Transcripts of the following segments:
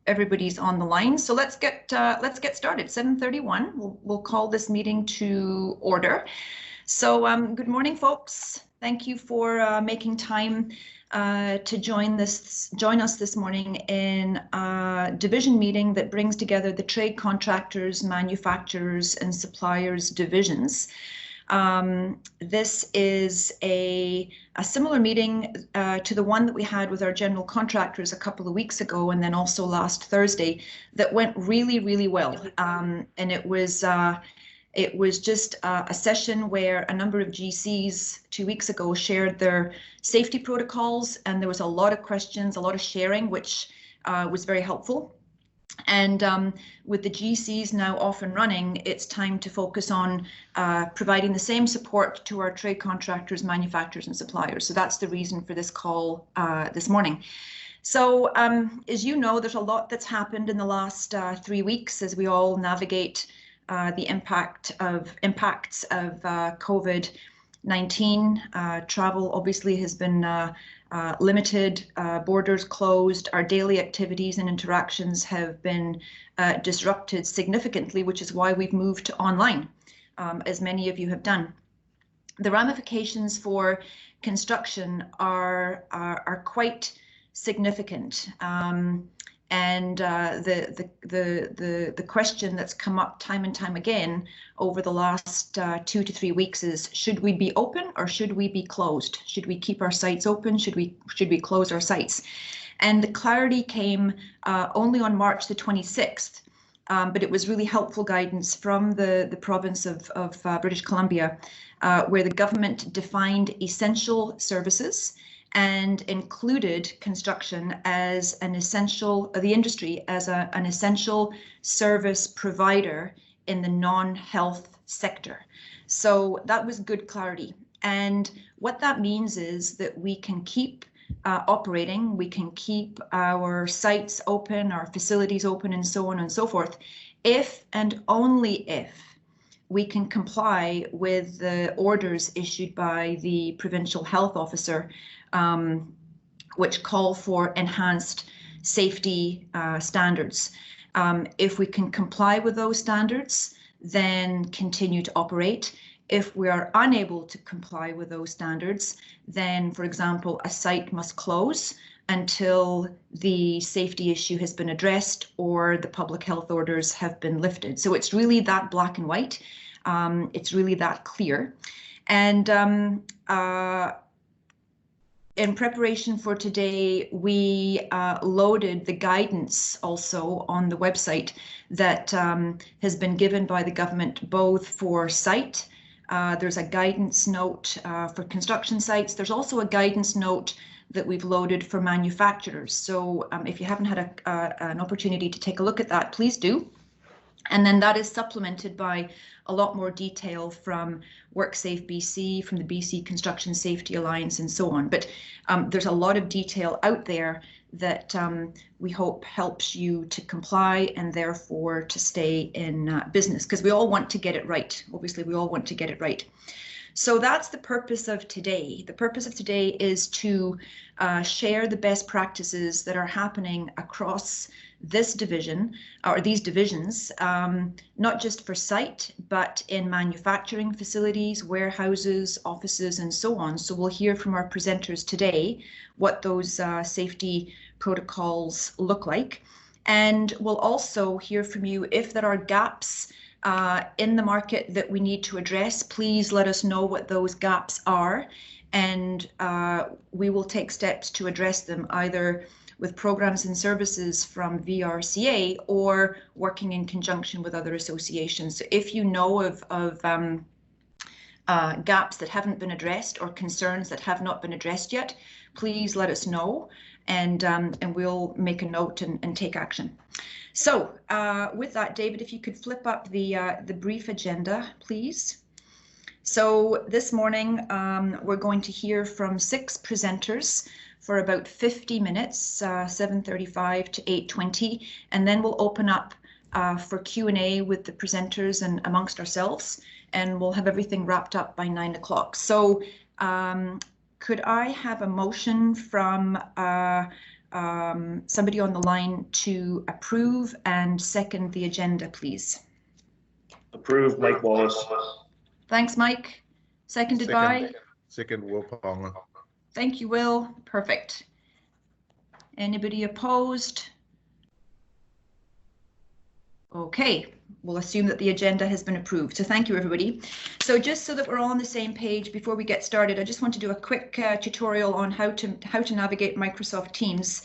everybody's on the line. So let's get started. 7:31. We'll call this meeting to order. So good morning, folks. Thank you for making time to join us this morning in a division meeting that brings together the trade contractors, manufacturers, and suppliers divisions. This is a similar meeting to the one that we had with our general contractors a couple of weeks ago, and then also last Thursday, that went really, really well. And it was just a session where a number of GCs 2 weeks ago shared their safety protocols, and there was a lot of questions, a lot of sharing, which was very helpful. And with the GCs now off and running, it's time to focus on providing the same support to our trade contractors, manufacturers, and suppliers. So that's the reason for this call this morning. So as you know, there's a lot that's happened in the last 3 weeks as we all navigate the impacts of COVID-19. Travel obviously has been limited, borders closed, our daily activities and interactions have been disrupted significantly, which is why we've moved to online, as many of you have done. The ramifications for construction are quite significant. And the question that's come up time and time again over the last 2 to 3 weeks is, should we be open or should we be closed? Should we keep our sites open? Should we close our sites? And the clarity came only on March the 26th, but it was really helpful guidance from the province of British Columbia, where the government defined essential services and included construction as an essential, the industry as an essential service provider in the non-health sector. So that was good clarity. And what that means is that we can keep operating, we can keep our sites open, our facilities open, and so on and so forth, if and only if we can comply with the orders issued by the provincial health officer, which call for enhanced safety standards. If we can comply with those standards, then continue to operate. If we are unable to comply with those standards, then, for example, a site must close until the safety issue has been addressed or the public health orders have been lifted. So it's really that black and white. It's really that clear. And in preparation for today, we loaded the guidance also on the website that has been given by the government, both for site. There's a guidance note for construction sites. There's also a guidance note that we've loaded for manufacturers. So if you haven't had an opportunity to take a look at that, please do. And then that is supplemented by a lot more detail from WorkSafe BC, from the BC Construction Safety Alliance, and so on. But there's a lot of detail out there that we hope helps you to comply and therefore to stay in business, because we all want to get it right. Obviously, we all want to get it right. So that's the purpose of today. The purpose of today is to share the best practices that are happening across this division, or these divisions, not just for site, but in manufacturing facilities, warehouses, offices, and so on. So we'll hear from our presenters today what those safety protocols look like. And we'll also hear from you if there are gaps in the market that we need to address. Please let us know what those gaps are, and we will take steps to address them, either with programs and services from VRCA or working in conjunction with other associations. So if you know of gaps that haven't been addressed or concerns that have not been addressed yet, please let us know, and we'll make a note and take action. So with that, David, if you could flip up the brief agenda, please. So this morning, we're going to hear from 6 presenters for about 50 minutes, 7:35 to 8:20, and then we'll open up for Q&A with the presenters and amongst ourselves, and we'll have everything wrapped up by 9 o'clock. So could I have a motion from somebody on the line to approve and second the agenda, please? Approved, Mike Wallace. Thanks, Mike. Seconded by? Second, Will Palmer. Thank you, Will. Perfect. Anybody opposed? Okay, we'll assume that the agenda has been approved. So thank you, everybody. So just so that we're all on the same page before we get started, I just want to do a quick tutorial on how to navigate Microsoft Teams.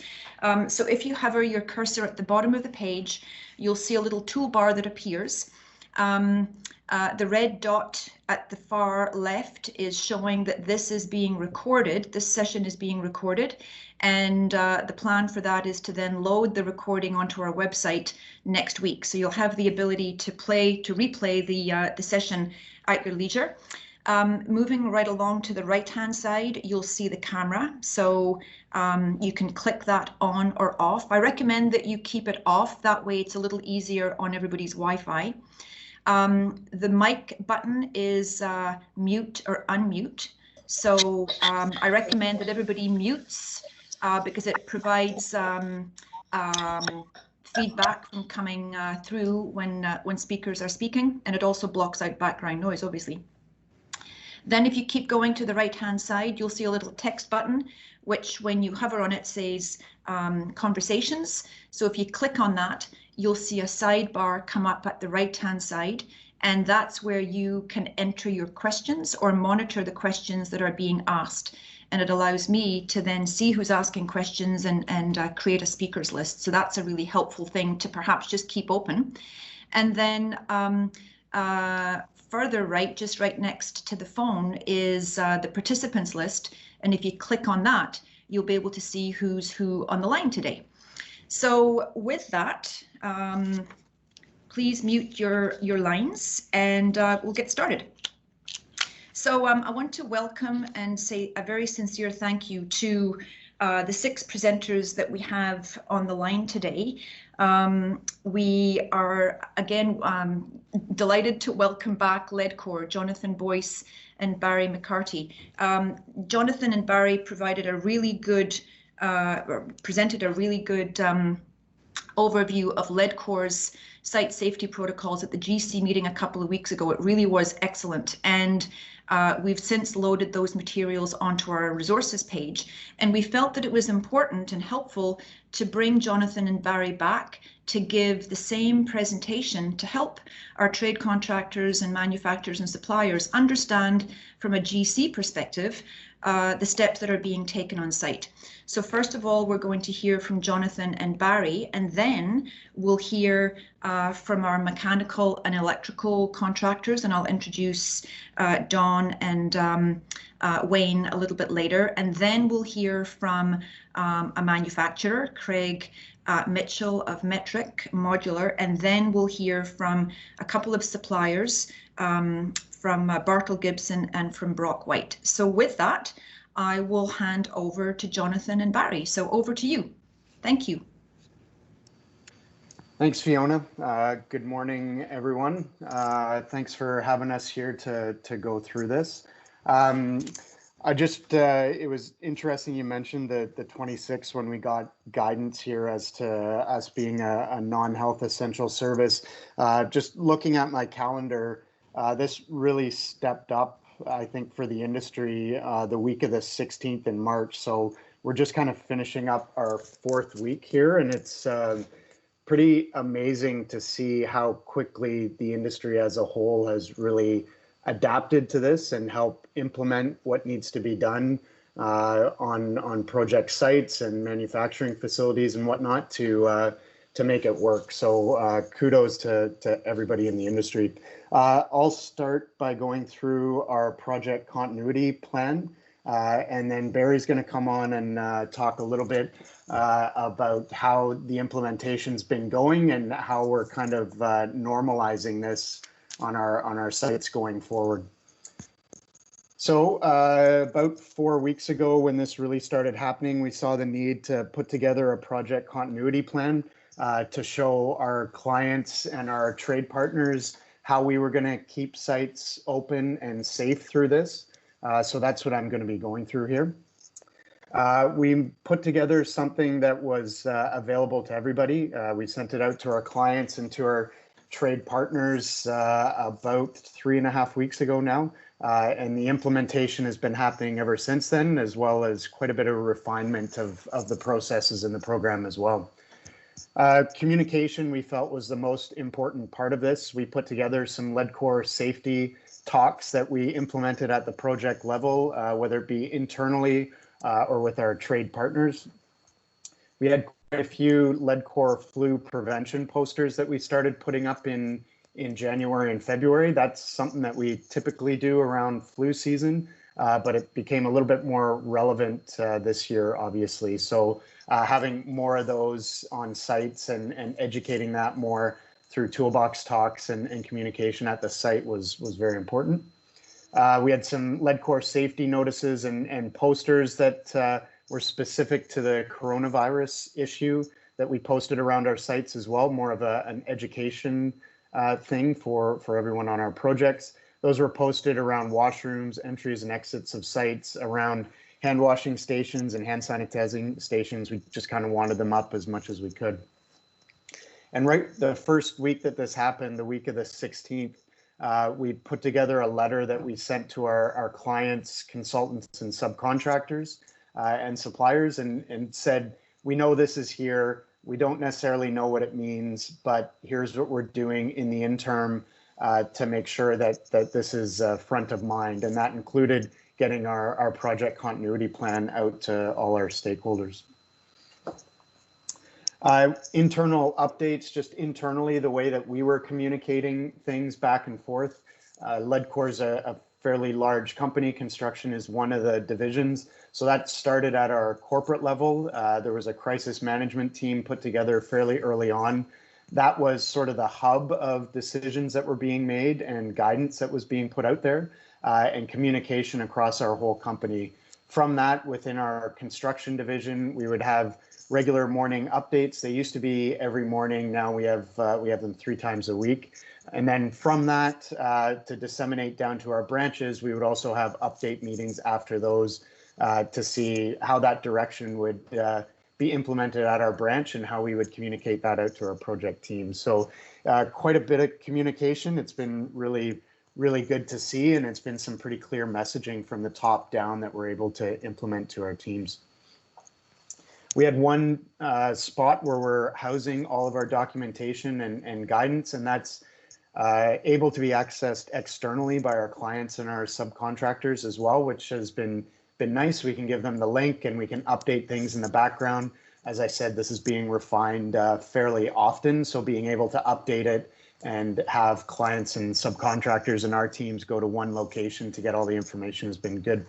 So if you hover your cursor at the bottom of the page, you'll see a little toolbar that appears. The red dot at the far left is showing that this is being recorded. This session is being recorded, and the plan for that is to then load the recording onto our website next week. So you'll have the ability to replay the session at your leisure. Moving right along to the right-hand side, you'll see the camera. So you can click that on or off. I recommend that you keep it off. That way it's a little easier on everybody's Wi-Fi. The mic button is mute or unmute. So I recommend that everybody mutes because it provides feedback from coming through when speakers are speaking, and it also blocks out background noise, obviously. Then if you keep going to the right-hand side, you'll see a little text button, which when you hover on it says conversations. So if you click on that, you'll see a sidebar come up at the right-hand side, and that's where you can enter your questions or monitor the questions that are being asked. And it allows me to then see who's asking questions and create a speakers list. So that's a really helpful thing to perhaps just keep open. And then further right, just right next to the phone, is the participants list. And if you click on that, you'll be able to see who's who on the line today. So with that, please mute your lines and we'll get started. So I want to welcome and say a very sincere thank you to the 6 presenters that we have on the line today. We are again delighted to welcome back LEDCOR, Jonathan Boyce and Barry McCarty. Jonathan and Barry provided a really good, presented a really good overview of LEDCOR's site safety protocols at the GC meeting a couple of weeks ago. It really was excellent. And we've since loaded those materials onto our resources page, and we felt that it was important and helpful to bring Jonathan and Barry back to give the same presentation to help our trade contractors and manufacturers and suppliers understand from a GC perspective the steps that are being taken on site. So first of all, we're going to hear from Jonathan and Barry, and then we'll hear from our mechanical and electrical contractors, and I'll introduce Dawn and Wayne a little bit later, and then we'll hear from a manufacturer, Craig Mitchell of Metric Modular, and then we'll hear from a couple of suppliers from Bartle Gibson and from Brock White. So with that, I will hand over to Jonathan and Barry. So over to you. Thank you. Thanks, Fiona. Good morning, everyone. Thanks for having us here to go through this. It was interesting you mentioned the 26th when we got guidance here as to us being a non-health essential service. Just looking at my calendar, this really stepped up, I think, for the industry the week of the 16th in March. So we're just kind of finishing up our 4th week here, and it's pretty amazing to see how quickly the industry as a whole has really adapted to this and help implement what needs to be done on project sites and manufacturing facilities and whatnot to make it work. So kudos to everybody in the industry. I'll start by going through our project continuity plan, and then Barry's going to come on and talk a little bit about how the implementation's been going and how we're kind of normalizing this on our sites going forward. So about 4 weeks ago, when this really started happening, we saw the need to put together a project continuity plan to show our clients and our trade partners how we were going to keep sites open and safe through this. So that's what I'm going to be going through here. We put together something that was available to everybody. We sent it out to our clients and to our trade partners about 3.5 weeks ago now. And the implementation has been happening ever since then, as well as quite a bit of refinement of the processes in the program as well. Communication we felt was the most important part of this. We put together some lead core safety talks that we implemented at the project level, whether it be internally or with our trade partners. We had quite a few lead core flu prevention posters that we started putting up in January and February. That's something that we typically do around flu season, but it became a little bit more relevant this year, obviously. So having more of those on sites and educating that more through toolbox talks and communication at the site was very important. We had some lead core safety notices and posters that were specific to the coronavirus issue that we posted around our sites as well, more of an education thing for everyone on our projects. Those were posted around washrooms, entries and exits of sites, around hand washing stations and hand sanitizing stations. We just kind of wanted them up as much as we could. And right the first week that this happened, the week of the 16th, we put together a letter that we sent to our clients, consultants and subcontractors and suppliers and said, we know this is here. We don't necessarily know what it means, but here's what we're doing in the interim to make sure that this is front of mind. And that included getting our project continuity plan out to all our stakeholders. Internal updates, just internally, the way that we were communicating things back and forth. Leadcore is a fairly large company. Construction is one of the divisions. So that started at our corporate level. There was a crisis management team put together fairly early on. That was sort of the hub of decisions that were being made and guidance that was being put out there and communication across our whole company. From that, within our construction division, we would have regular morning updates. They used to be every morning. Now we have them 3 times a week. And then from that, to disseminate down to our branches, we would also have update meetings after those to see how that direction would be implemented at our branch and how we would communicate that out to our project team. So quite a bit of communication. It's been really good to see, and it's been some pretty clear messaging from the top down that we're able to implement to our teams. We had one spot where we're housing all of our documentation and guidance, and that's able to be accessed externally by our clients and our subcontractors as well, which has been nice. We can give them the link and we can update things in the background. As I said, this is being refined fairly often, so being able to update it and have clients and subcontractors and our teams go to one location to get all the information has been good.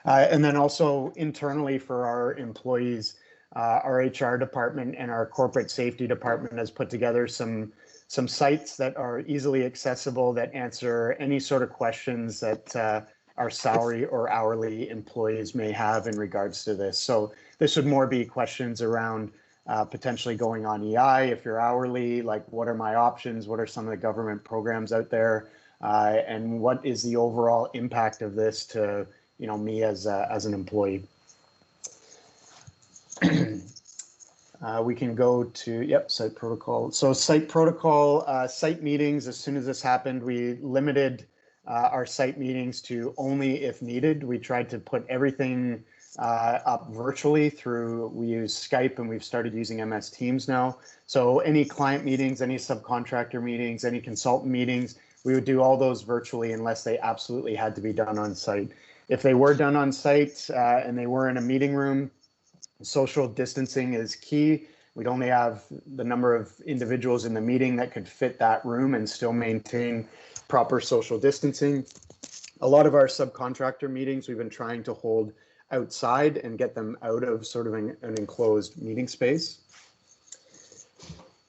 And then also internally for our employees, our HR department and our corporate safety department has put together some sites that are easily accessible that answer any sort of questions that our salary or hourly employees may have in regards to this. So this would more be questions around potentially going on EI if you're hourly, like what are my options, what are some of the government programs out there, and what is the overall impact of this to me as an employee. We can go to, site protocol. So site protocol, site meetings, as soon as this happened, we limited our site meetings to only if needed. We tried to put everything up virtually we use Skype and we've started using MS Teams now. So any client meetings, any subcontractor meetings, any consultant meetings, we would do all those virtually unless they absolutely had to be done on site. If they were done on site and they were in a meeting room, social distancing is key. We'd only have the number of individuals in the meeting that could fit that room and still maintain proper social distancing. A lot of our subcontractor meetings we've been trying to hold outside and get them out of sort of an enclosed meeting space.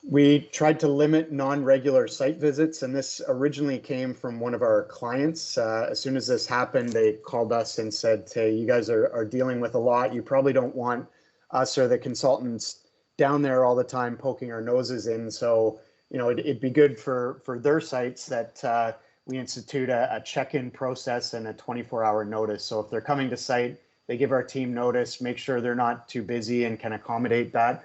We tried to limit non-regular site visits, and this originally came from one of our clients. As soon as this happened, they called us and said, hey, you guys are dealing with a lot. You probably don't want us or the consultants down there all the time poking our noses in. So, it'd be good for their sites that we institute a check-in process and a 24-hour notice. So if they're coming to site, they give our team notice, make sure they're not too busy and can accommodate that.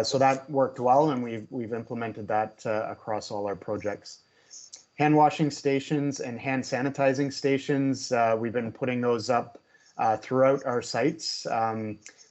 So that worked well, and we've implemented that across all our projects. Hand washing stations and hand sanitizing stations, we've been putting those up throughout our sites,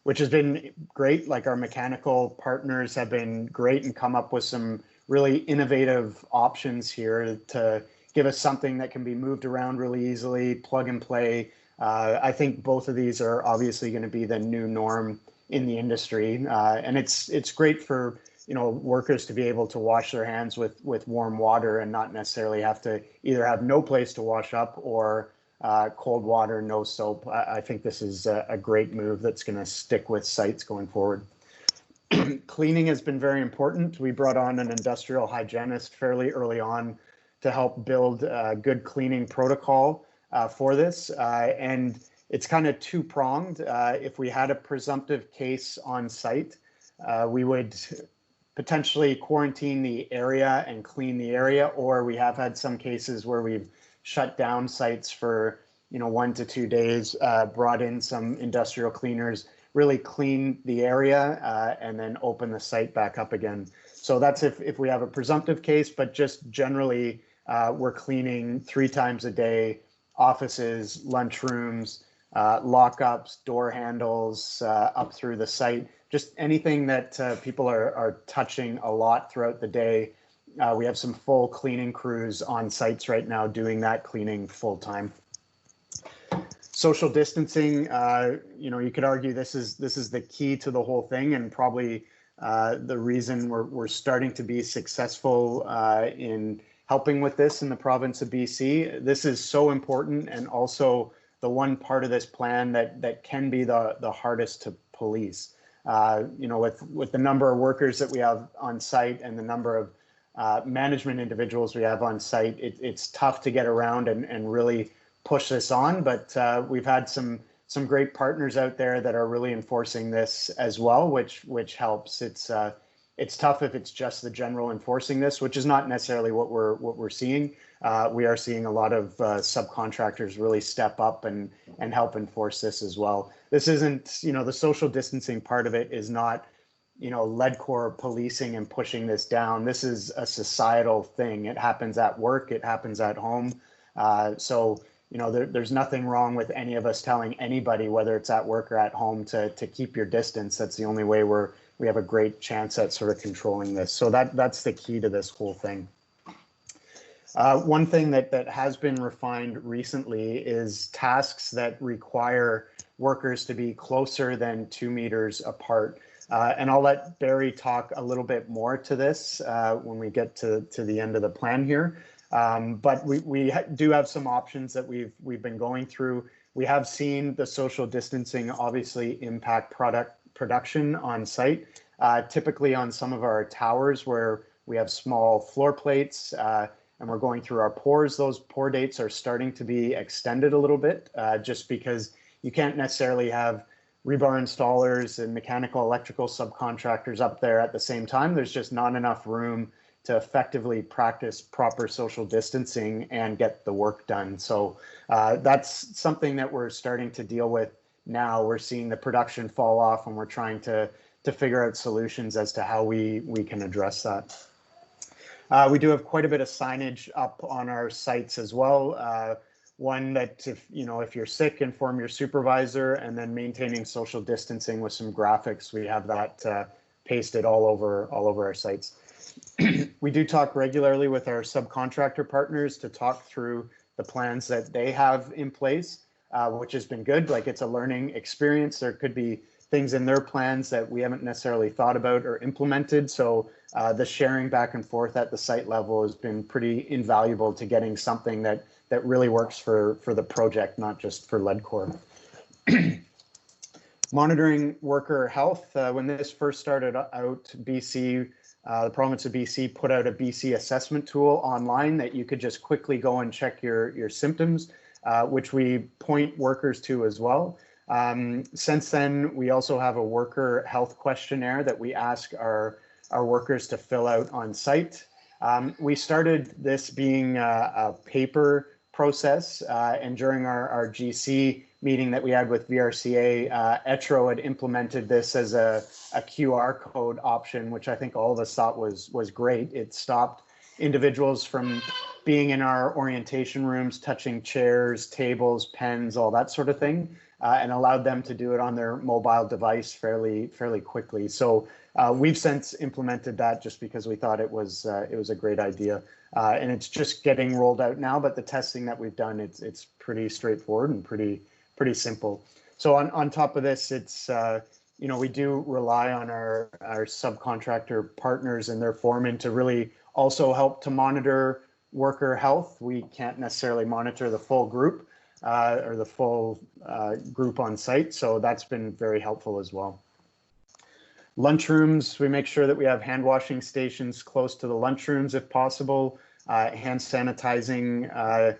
which has been great. Like, our mechanical partners have been great and come up with some really innovative options here to give us something that can be moved around really easily, plug and play. I think both of these are obviously going to be the new norm in the industry, and it's great for workers to be able to wash their hands with warm water and not necessarily have to either have no place to wash up or cold water, no soap. I think this is a great move that's going to stick with sites going forward. Cleaning has been very important. We brought on an industrial hygienist fairly early on to help build a good cleaning protocol for this. And it's kind of two-pronged. If we had a presumptive case on site, we would potentially quarantine the area and clean the area, or we have had some cases where we've shut down sites for 1 to 2 days, brought in some industrial cleaners, really clean the area, and then open the site back up again. So that's if we have a presumptive case, but just generally we're cleaning 3 times a day, offices, lunchrooms, lockups, door handles, up through the site, just anything that people are touching a lot throughout the day. We have some full cleaning crews on sites right now doing that cleaning full time. Social distancing, you could argue this is the key to the whole thing, and probably the reason we're starting to be successful in helping with this in the province of BC. This is so important, and also the one part of this plan that can be the hardest to police. With the number of workers that we have on site and the number of management individuals we have on site, it's tough to get around and really push this on, but we've had some great partners out there that are really enforcing this as well, which helps. It's tough if it's just the general enforcing this, which is not necessarily what we're seeing. We are seeing a lot of subcontractors really step up and help enforce this as well. This isn't, the social distancing part of it is not, Ledcor policing and pushing this down. This is a societal thing. It happens at work, it happens at home. So there's nothing wrong with any of us telling anybody, whether it's at work or at home, to keep your distance. That's the only way we have a great chance at sort of controlling this. So that's the key to this whole thing. One thing that has been refined recently is tasks that require workers to be closer than 2 meters apart. And I'll let Barry talk a little bit more to this when we get to the end of the plan here. But we do have some options that we've been going through. We have seen the social distancing obviously impact production on site, typically on some of our towers where we have small floor plates and we're going through our pours. Those pour dates are starting to be extended a little bit just because you can't necessarily have rebar installers and mechanical electrical subcontractors up there at the same time. There's just not enough room to effectively practice proper social distancing and get the work done. So that's something that we're starting to deal with now. We're seeing the production fall off, and we're trying to figure out solutions as to how we can address that. We do have quite a bit of signage up on our sites as well. One that if you're sick, inform your supervisor, and then maintaining social distancing with some graphics. We have that pasted all over our sites. We do talk regularly with our subcontractor partners to talk through the plans that they have in place, which has been good. Like, it's a learning experience. There could be things in their plans that we haven't necessarily thought about or implemented. So the sharing back and forth at the site level has been pretty invaluable to getting something that really works for the project, not just for Ledcor. Monitoring worker health. When this first started out, BC, the province of BC put out a BC assessment tool online that you could just quickly go and check your symptoms, which we point workers to as well. Since then, we also have a worker health questionnaire that we ask our workers to fill out on site. We started this being a paper process, and during our GC, meeting that we had with VRCA, Etro had implemented this as a QR code option, which I think all of us thought was great. It stopped individuals from being in our orientation rooms, touching chairs, tables, pens, all that sort of thing, and allowed them to do it on their mobile device fairly quickly. So we've since implemented that just because we thought it was a great idea, and it's just getting rolled out now. But the testing that we've done, it's pretty straightforward and pretty simple. So on top of this, it's we do rely on our subcontractor partners and their foremen to really also help to monitor worker health. We can't necessarily monitor the full group or the full group on site, so that's been very helpful as well. Lunchrooms, we make sure that we have hand washing stations close to the lunchrooms if possible, hand sanitizing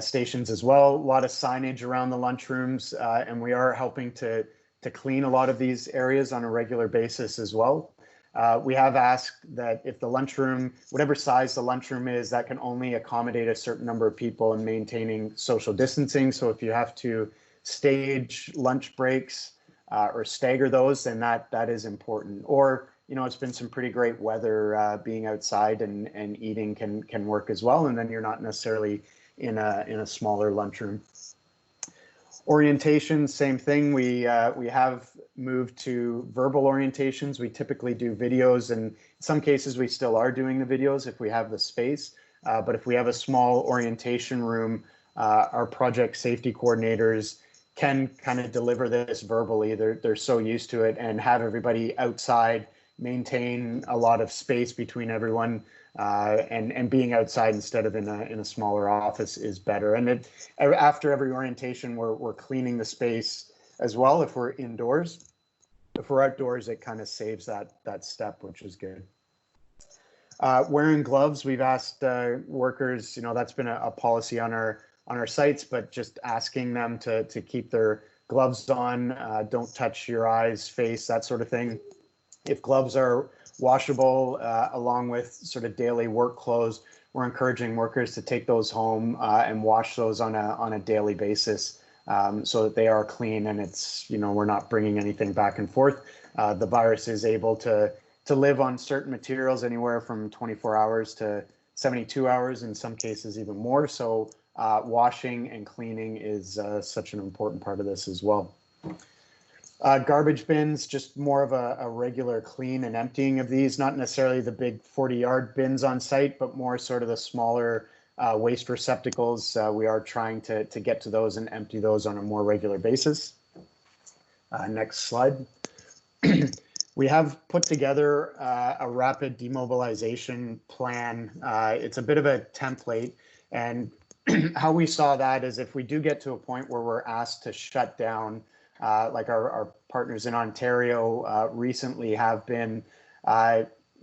stations as well. A lot of signage around the lunchrooms, and we are helping to clean a lot of these areas on a regular basis as well. We have asked that if the lunchroom, whatever size the lunchroom is, that can only accommodate a certain number of people and maintaining social distancing. So if you have to stage lunch breaks or stagger those, then that is important. Or, it's been some pretty great weather, being outside and eating can work as well. And then you're not necessarily in a smaller lunchroom. Orientation, same thing. We have moved to verbal orientations. We typically do videos, and in some cases we still are doing the videos if we have the space. But if we have a small orientation room, our project safety coordinators can kind of deliver this verbally. They're so used to it, and have everybody outside, maintain a lot of space between everyone. And being outside instead of in a smaller office is better. And after every orientation, we're cleaning the space as well if we're indoors. If we're outdoors, it kind of saves that step, which is good. Wearing gloves, we've asked workers, that's been a policy on our sites, but just asking them to keep their gloves on, don't touch your eyes, face, that sort of thing. If gloves are washable along with sort of daily work clothes, we're encouraging workers to take those home and wash those on a daily basis, so that they are clean and it's, we're not bringing anything back and forth. The virus is able to live on certain materials anywhere from 24 hours to 72 hours, in some cases even more. So washing and cleaning is such an important part of this as well. Garbage bins, just more of a regular clean and emptying of these, not necessarily the big 40-yard bins on site, but more sort of the smaller waste receptacles. We are trying to get to those and empty those on a more regular basis. Next slide. We have put together a rapid demobilization plan. It's a bit of a template, and how we saw that is if we do get to a point where we're asked to shut down, like our partners in Ontario recently have been,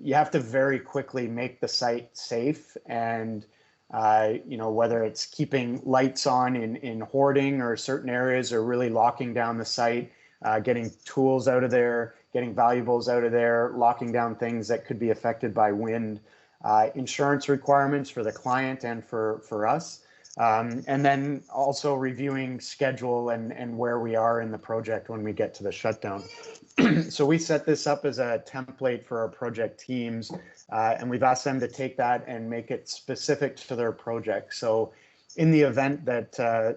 you have to very quickly make the site safe. And, whether it's keeping lights on in hoarding or certain areas, or really locking down the site, getting tools out of there, getting valuables out of there, locking down things that could be affected by wind, insurance requirements for the client and for us. And then also reviewing schedule and where we are in the project when we get to the shutdown. So we set this up as a template for our project teams, and we've asked them to take that and make it specific to their project. So in the event that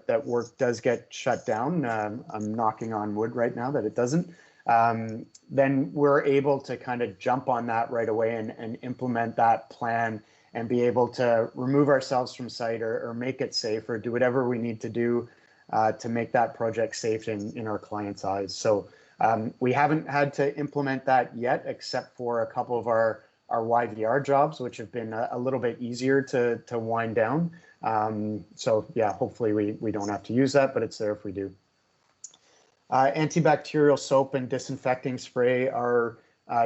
that work does get shut down, I'm knocking on wood right now that it doesn't, then we're able to kind of jump on that right away and implement that plan and be able to remove ourselves from site or make it safe or do whatever we need to do to make that project safe in our client's eyes. So we haven't had to implement that yet, except for a couple of our YVR jobs, which have been a little bit easier to wind down. So yeah, hopefully we don't have to use that, but it's there if we do. Antibacterial soap and disinfecting spray. Our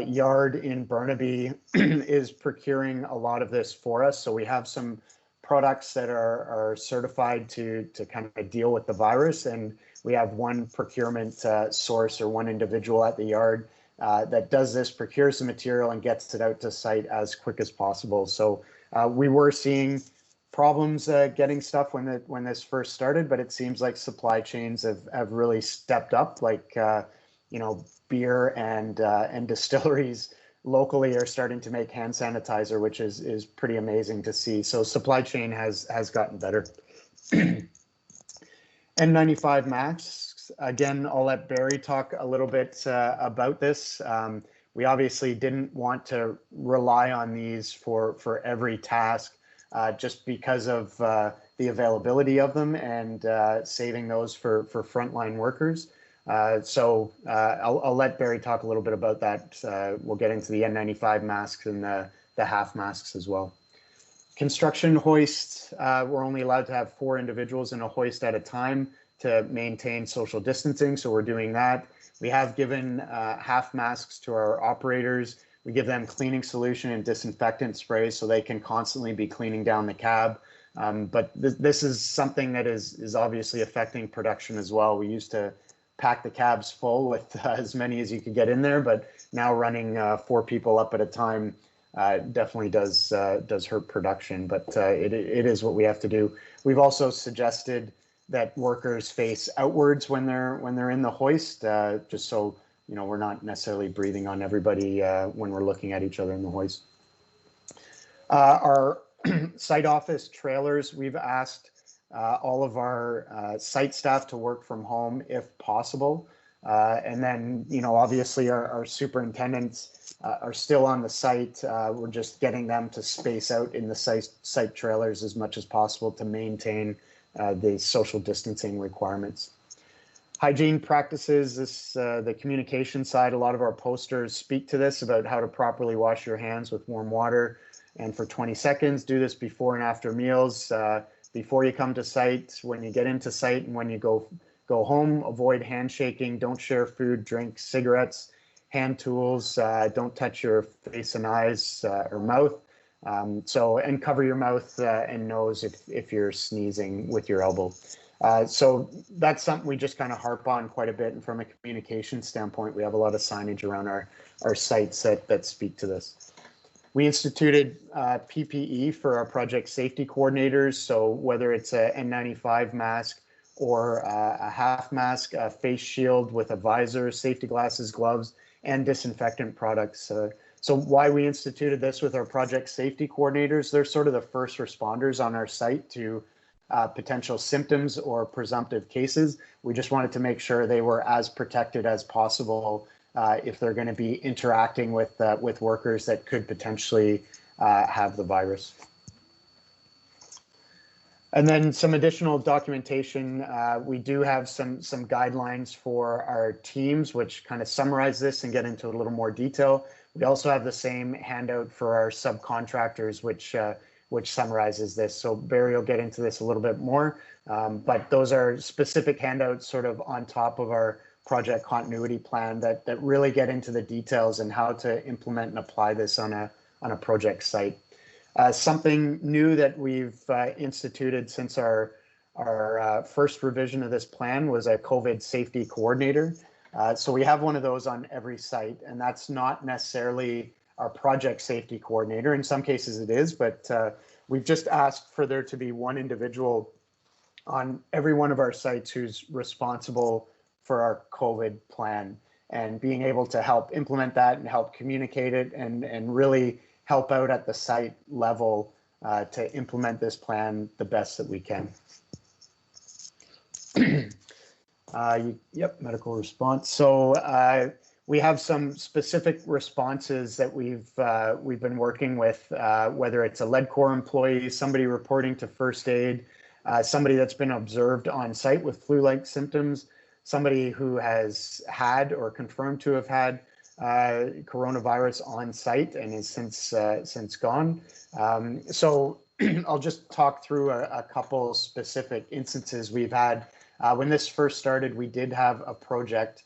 yard in Burnaby is procuring a lot of this for us. So we have some products that are certified to kind of deal with the virus. And we have one procurement source or one individual at the yard that does this, procures the material and gets it out to site as quick as possible. So we were seeing problems getting stuff when this first started, but it seems like supply chains have really stepped up. Like beer and distilleries locally are starting to make hand sanitizer, which is pretty amazing to see. So supply chain has gotten better. N95 masks. Again, I'll let Barry talk a little bit about this. We obviously didn't want to rely on these for every task, just because of the availability of them and saving those for frontline workers. So I'll let Barry talk a little bit about that. We'll get into the N95 masks and the half masks as well. Construction hoists, we're only allowed to have 4 individuals in a hoist at a time to maintain social distancing, so we're doing that. We have given half masks to our operators. We give them cleaning solution and disinfectant sprays so they can constantly be cleaning down the cab. But this is something that is obviously affecting production as well. We used to pack the cabs full with as many as you could get in there, but now running 4 people up at a time definitely does hurt production, but it is what we have to do. We've also suggested that workers face outwards when they're in the hoist, just so we're not necessarily breathing on everybody when we're looking at each other in the hoist. Our site office trailers, we've asked all of our site staff to work from home if possible. And then, obviously our superintendents are still on the site. We're just getting them to space out in the site trailers as much as possible to maintain the social distancing requirements. Hygiene practices, the communication side, a lot of our posters speak to this about how to properly wash your hands with warm water and for 20 seconds. Do this before and after meals, before you come to site, when you get into site, and when you go home. Avoid handshaking, don't share food, drink, cigarettes, hand tools, don't touch your face and eyes or mouth. And cover your mouth and nose if you're sneezing with your elbow. So that's something we just kind of harp on quite a bit. And from a communication standpoint, we have a lot of signage around our sites that speak to this. We instituted PPE for our project safety coordinators. So whether it's a N95 mask or a half mask, a face shield with a visor, safety glasses, gloves, and disinfectant products. So why we instituted this with our project safety coordinators, they're sort of the first responders on our site to potential symptoms or presumptive cases. We just wanted to make sure they were as protected as possible if they're going to be interacting with workers that could potentially have the virus. And then some additional documentation. We do have some guidelines for our teams, which kind of summarize this and get into a little more detail. We also have the same handout for our subcontractors, which summarizes this. So Barry will get into this a little bit more, but those are specific handouts sort of on top of our project continuity plan that really get into the details and how to implement and apply this on a project site. Something new that we've instituted since our first revision of this plan was a COVID safety coordinator. So we have one of those on every site, and that's not necessarily our project safety coordinator. In some cases it is, but we've just asked for there to be one individual on every one of our sites who's responsible for our COVID plan, and being able to help implement that and help communicate it and really help out at the site level to implement this plan the best that we can. Yep, medical response. So we have some specific responses that we've been working with, whether it's a lead core employee, somebody reporting to first aid, somebody that's been observed on site with flu-like symptoms, somebody who has had or confirmed to have had coronavirus on site and is since gone. So I'll just talk through a couple specific instances we've had. When this first started, we did have a project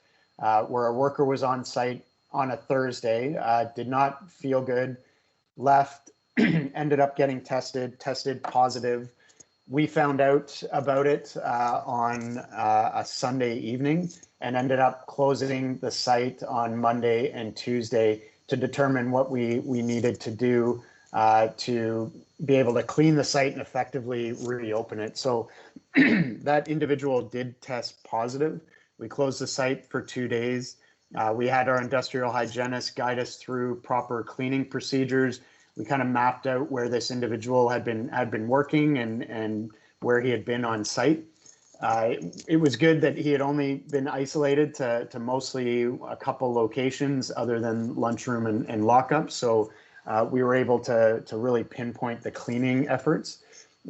where a worker was on site on a Thursday, did not feel good, left, ended up getting tested positive. We found out about it on a Sunday evening and ended up closing the site on Monday and Tuesday to determine what we needed to do to be able to clean the site and effectively reopen it. So that individual did test positive. We closed the site for 2 days. We had our industrial hygienist guide us through proper cleaning procedures. We kind of mapped out where this individual had been working and where he had been on site. It was good that he had only been isolated to mostly a couple locations other than lunchroom and lockup. So we were able to really pinpoint the cleaning efforts.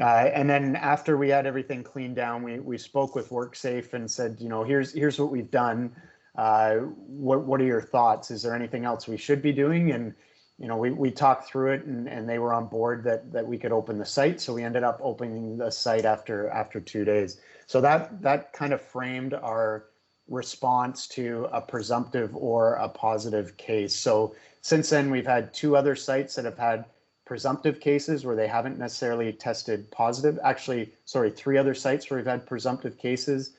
And then after we had everything cleaned down, we spoke with WorkSafe and said, you know, here's what we've done. What are your thoughts? Is there anything else we should be doing? And you know, we talked through it, and they were on board that we could open the site. So we ended up opening the site after 2 days. So that kind of framed our response to a presumptive or a positive case. So since then, we've had 2 other sites that have had presumptive cases where they haven't necessarily tested positive. Actually, sorry, 3 other sites where we've had presumptive cases.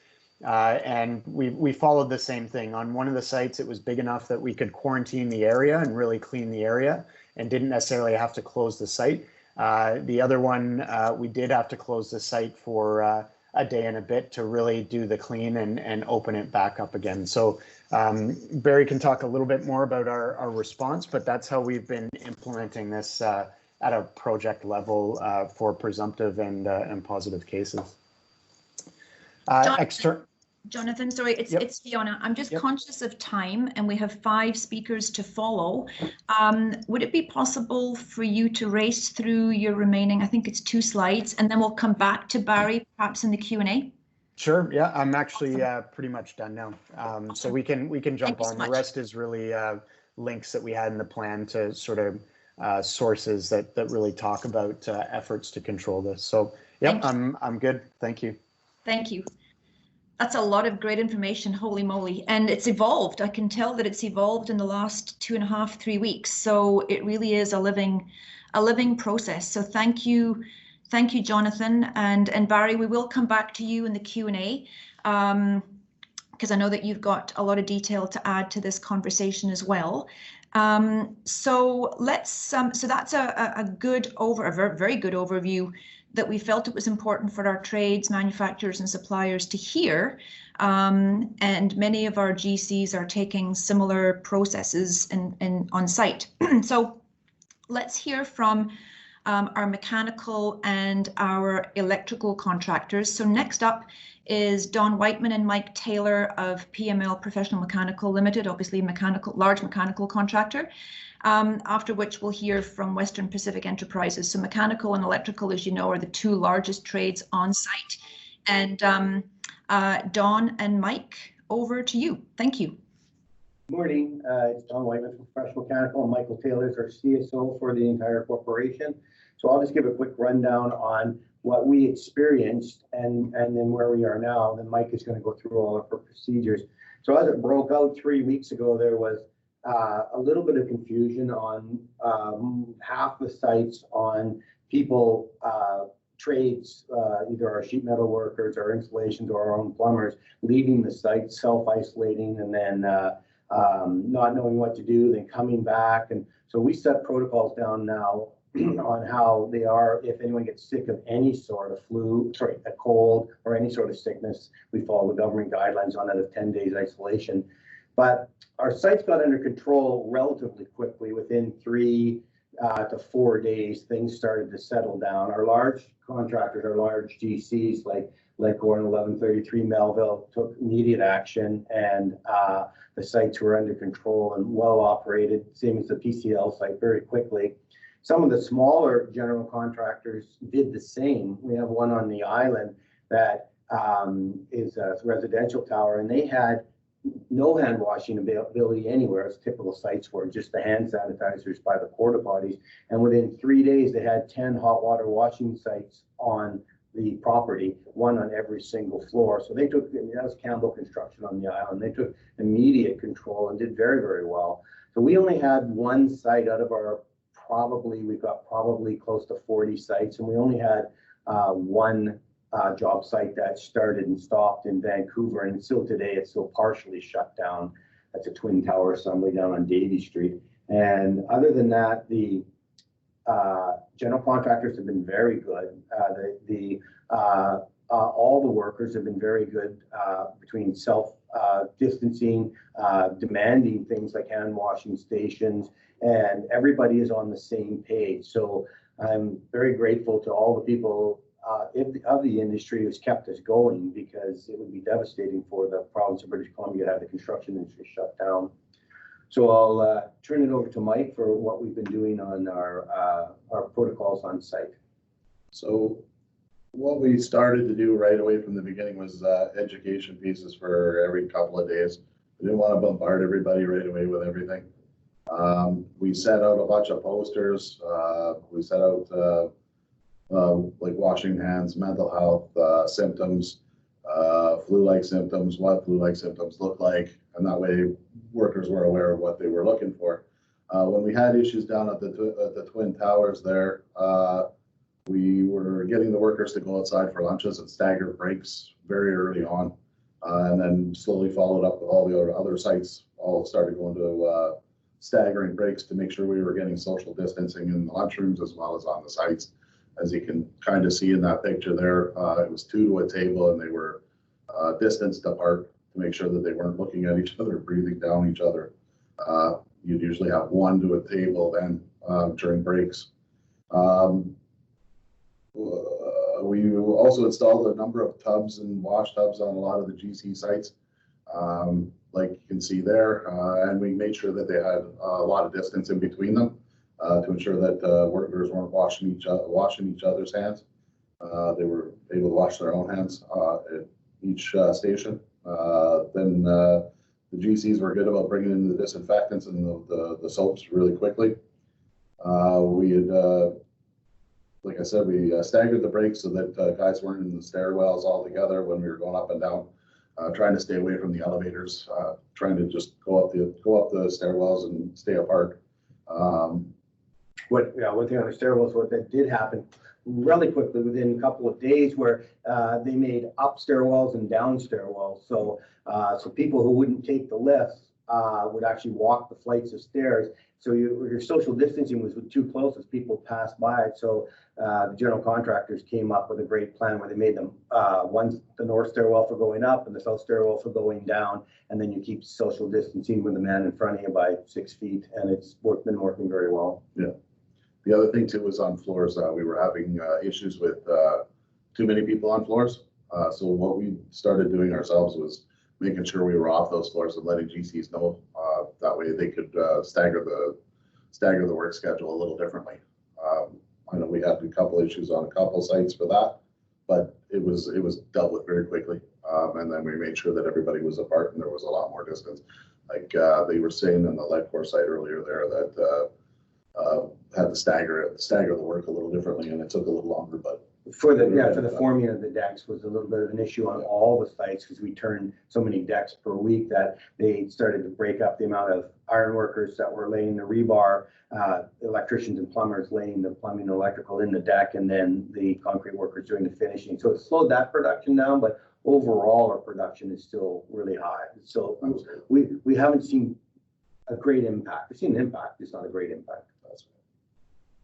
And we followed the same thing. On one of the sites, it was big enough that we could quarantine the area and really clean the area and didn't necessarily have to close the site. The other one, we did have to close the site for a day and a bit to really do the clean and open it back up again. So Barry can talk a little bit more about our response, but that's how we've been implementing this at a project level for presumptive and positive cases. Jonathan, sorry, it's Fiona. I'm just conscious of time, and we have 5 speakers to follow. Would it be possible for you to race through your remaining, I think it's 2 slides, and then we'll come back to Barry, perhaps in the Q&A? Sure. Yeah, I'm actually pretty much done now. So we can jump on. The rest is really links that we had in the plan to sort of sources that really talk about efforts to control this. So yeah, I'm good. Thank you. Thank you. That's a lot of great information, holy moly. And it's evolved. I can tell that it's evolved in the last 2.5, 3 weeks. So it really is a living process. So thank you, Jonathan. And Barry, we will come back to you in the Q&A because I know that you've got a lot of detail to add to this conversation as well. So that's a good very good overview that we felt it was important for our trades, manufacturers and suppliers to hear. And many of our GCs are taking similar processes on site. So let's hear from our mechanical and our electrical contractors. So next up is Don Whiteman and Mike Taylor of PML Professional Mechanical Limited, obviously large mechanical contractor. After which we'll hear from Western Pacific Enterprises. So mechanical and electrical, as you know, are the 2 largest trades on site. And Don and Mike, over to you. Thank you. Good morning. It's Don Whiteman from Professional Mechanical, and Michael Taylor is our CSO for the entire corporation. So I'll just give a quick rundown on what we experienced and then where we are now. Then Mike is going to go through all of our procedures. So as it broke out 3 weeks ago, there was a little bit of confusion on half the sites on people, trades, either our sheet metal workers, our installations, or our own plumbers, leaving the site, self-isolating, and then not knowing what to do, then coming back. And so we set protocols down now on how they are. If anyone gets sick of any sort of a cold or any sort of sickness, we follow the government guidelines on that of 10 days isolation. But our sites got under control relatively quickly. Within 3 to 4 days, things started to settle down. Our large contractors, our large GCs like Gordon 1133 Melville took immediate action, and the sites were under control and well operated, same as the PCL site, very quickly. Some of the smaller general contractors did the same. We have one on the island that is a residential tower, and they had no hand washing ability anywhere, as typical sites were, just the hand sanitizers by the porta potties. And within 3 days, they had 10 hot water washing sites on the property, 1 on every single floor. So they took, that was Campbell Construction on the island, they took immediate control and did very, very well. So we only had 1 site out of our we've got probably close to 40 sites, and we only had 1 job site that started and stopped in Vancouver, and still today it's still partially shut down. That's a twin tower assembly down on Davie Street. And other than that, the General contractors have been very good. All the workers have been very good between self distancing, demanding things like hand washing stations, and everybody is on the same page. So I'm very grateful to all the people of the industry who's kept us going, because it would be devastating for the province of British Columbia to have the construction industry shut down. So I'll turn it over to Mike for what we've been doing on our protocols on site. So what we started to do right away from the beginning was education pieces for every couple of days. We didn't want to bombard everybody right away with everything. We set out a bunch of posters. We set out like washing hands, mental health symptoms, flu-like symptoms, what flu-like symptoms look like, and that way workers were aware of what they were looking for. When we had issues down at the Twin Towers there, we were getting the workers to go outside for lunches and staggered breaks very early on, and then slowly followed up with all the other sites, all started going to staggering breaks to make sure we were getting social distancing in the lunchrooms as well as on the sites. As you can kind of see in that picture there, it was 2 to a table, and they were distanced apart to make sure that they weren't looking at each other, breathing down each other. You'd usually have 1 to a table then during breaks. We also installed a number of tubs and wash tubs on a lot of the GC sites, like you can see there, and we made sure that they had a lot of distance in between them to ensure that workers weren't washing each other's hands. They were able to wash their own hands at each station. Then the GCs were good about bringing in the disinfectants and the soaps really quickly. We had like I said, we staggered the breaks so that guys weren't in the stairwells all together when we were going up and down, trying to stay away from the elevators, trying to just go up the stairwells and stay apart. One thing on the stairwells, what that did happen really quickly within a couple of days, where they made up stairwells and down stairwells. So people who wouldn't take the lifts would actually walk the flights of stairs. So your social distancing was too close as people passed by. So the general contractors came up with a great plan where they made them the north stairwell for going up and the south stairwell for going down, and then you keep social distancing with the man in front of you by 6 feet, and it's been working very well. Yeah. The other thing too was on floors. We were having issues with too many people on floors. So what we started doing ourselves was making sure we were off those floors and letting GCs know. That way they could stagger the work schedule a little differently. I know we had a couple issues on a couple sites for that, but it was dealt with very quickly. And then we made sure that everybody was apart and there was a lot more distance. Like they were saying in the Leadcore site earlier there that had to stagger the work a little differently, and it took a little longer, but for the forming of the decks was a little bit of an issue on all the sites, because we turned so many decks per week that they started to break up the amount of iron workers that were laying the rebar, electricians and plumbers laying the plumbing and electrical in the deck, and then the concrete workers doing the finishing. So it slowed that production down, but overall our production is still really high. So we haven't seen a great impact. We've seen an impact, it's not a great impact. That's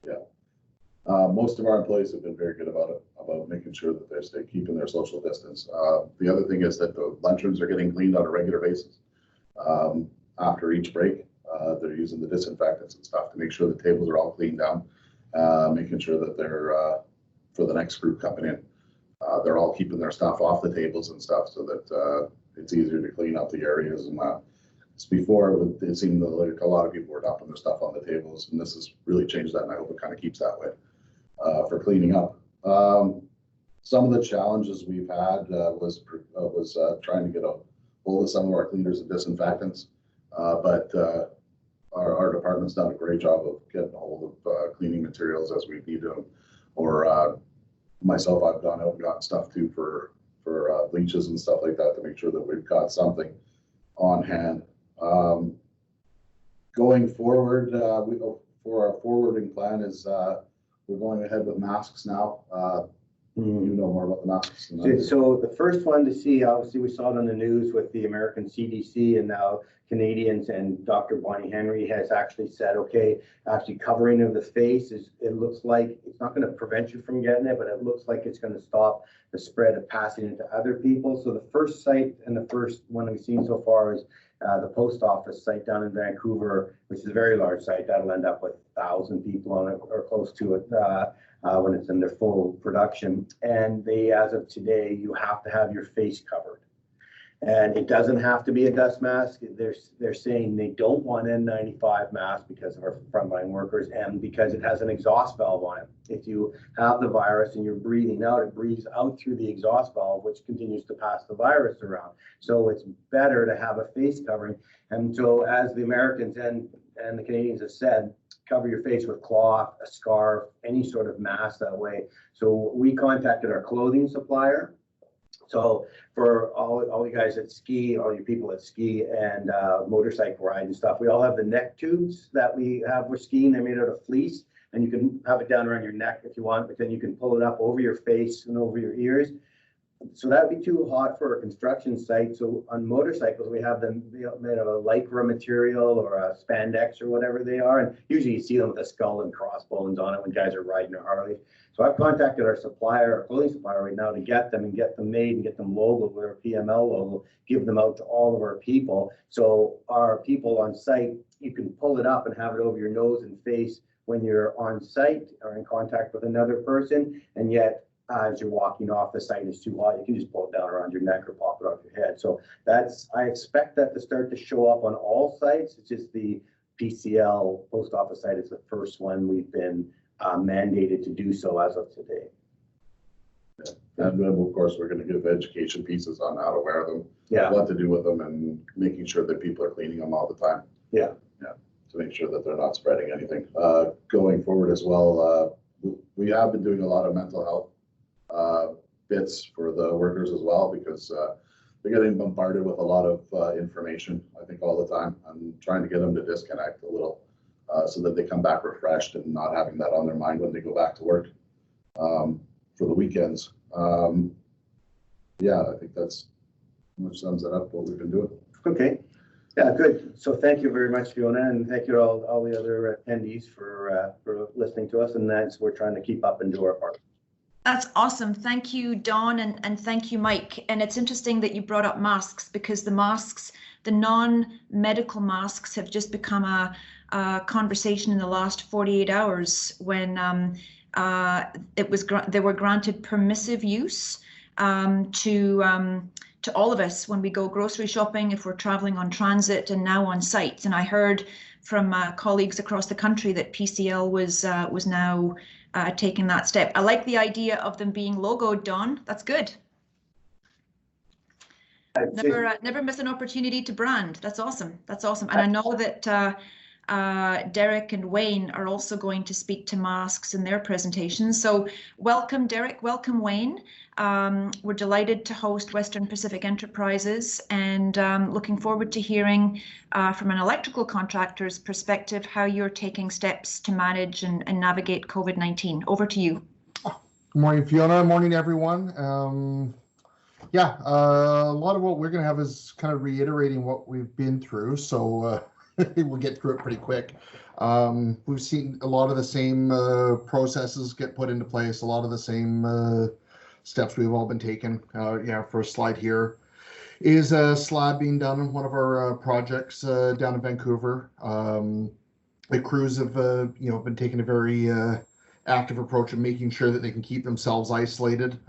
right. Yeah. Most of our employees have been very good about it, about making sure that they're keeping their social distance. The other thing is that the lunchrooms are getting cleaned on a regular basis. After each break, they're using the disinfectants and stuff to make sure the tables are all cleaned down, making sure that they're, for the next group coming in, they're all keeping their stuff off the tables and stuff so that it's easier to clean up the areas. And before, it seemed like a lot of people were dumping their stuff on the tables, and this has really changed that, and I hope it kind of keeps that way. For cleaning up. Some of the challenges we've had was trying to get a hold of some of our cleaners and disinfectants, but our department's done a great job of getting a hold of cleaning materials as we need them. Or myself, I've gone out and gotten stuff too for bleaches and stuff like that to make sure that we've got something on hand. Going forward, for our forwarding plan is we're going ahead with masks now. You know more about the masks than I do. So the first one to see, obviously, we saw it on the news with the American CDC, and now Canadians, and Dr. Bonnie Henry has actually said, okay, actually covering of the face is, it looks like it's not going to prevent you from getting it, but it looks like it's going to stop the spread of passing it to other people. So the first site and the first one we've seen so far is the post office site down in Vancouver, which is a very large site. That'll end up with 1,000 people on it or close to it when it's in their full production. And they, as of today, you have to have your face covered. And it doesn't have to be a dust mask. They're saying they don't want N95 masks because of our frontline workers and because it has an exhaust valve on it. If you have the virus and you're breathing out, it breathes out through the exhaust valve, which continues to pass the virus around. So it's better to have a face covering. And so as the Americans and the Canadians have said, cover your face with cloth, a scarf, any sort of mask that way. So we contacted our clothing supplier. So for all you guys that ski, all you people that ski and motorcycle ride and stuff, we all have the neck tubes that we have for skiing. They're made out of fleece, and you can have it down around your neck if you want, but then you can pull it up over your face and over your ears. So that would be too hot for a construction site. So on motorcycles, we have them made of a lycra material or a spandex or whatever they are. And usually you see them with a skull and crossbones on it when guys are riding their Harleys. So I've contacted our supplier, our clothing supplier right now to get them and get them made and get them logoed with our PML logo, give them out to all of our people. So our people on site, you can pull it up and have it over your nose and face when you're on site or in contact with another person. And yet, as you're walking off the site, it's too hot, you can just pull it down around your neck or pop it off your head. So I expect that to start to show up on all sites. It's just the PCL post office site is the first one we've been mandated to do so as of today. Yeah. And then, of course, we're going to give education pieces on how to wear them, what to do with them, and making sure that people are cleaning them all the time. Yeah. To make sure that they're not spreading anything. Going forward as well, we have been doing a lot of mental health bits for the workers as well, because they're getting bombarded with a lot of information, I think, all the time. I'm trying to get them to disconnect a little so that they come back refreshed and not having that on their mind when they go back to work for the weekends. Yeah, I think that's pretty much sums it up what we've been doing. Okay. Yeah, good. So thank you very much, Fiona, and thank you to all the other attendees for listening to us. And that's, we're trying to keep up and do our part. That's awesome. Thank you, Dawn, and thank you, Mike. And it's interesting that you brought up masks, because the masks, the non-medical masks, have just become a conversation in the last 48 hours when they were granted permissive use to all of us when we go grocery shopping, if we're traveling on transit, and now on site. And I heard from colleagues across the country that PCL was now taking that step. I like the idea of them being logoed, Dawn. That's good. Never miss an opportunity to brand. That's awesome. That's awesome. And I know that Derek and Wayne are also going to speak to masks in their presentations. So welcome, Derek. Welcome, Wayne. We're delighted to host Western Pacific Enterprises, and looking forward to hearing from an electrical contractor's perspective how you're taking steps to manage and navigate COVID-19. Over to you. Good morning, Fiona. Morning, everyone. A lot of what we're going to have is kind of reiterating what we've been through. So we'll get through it pretty quick. We've seen a lot of the same processes get put into place, a lot of the same steps we've all been taking. First slide here is a slab being done on one of our projects down in Vancouver. The crews have been taking a very active approach of making sure that they can keep themselves isolated.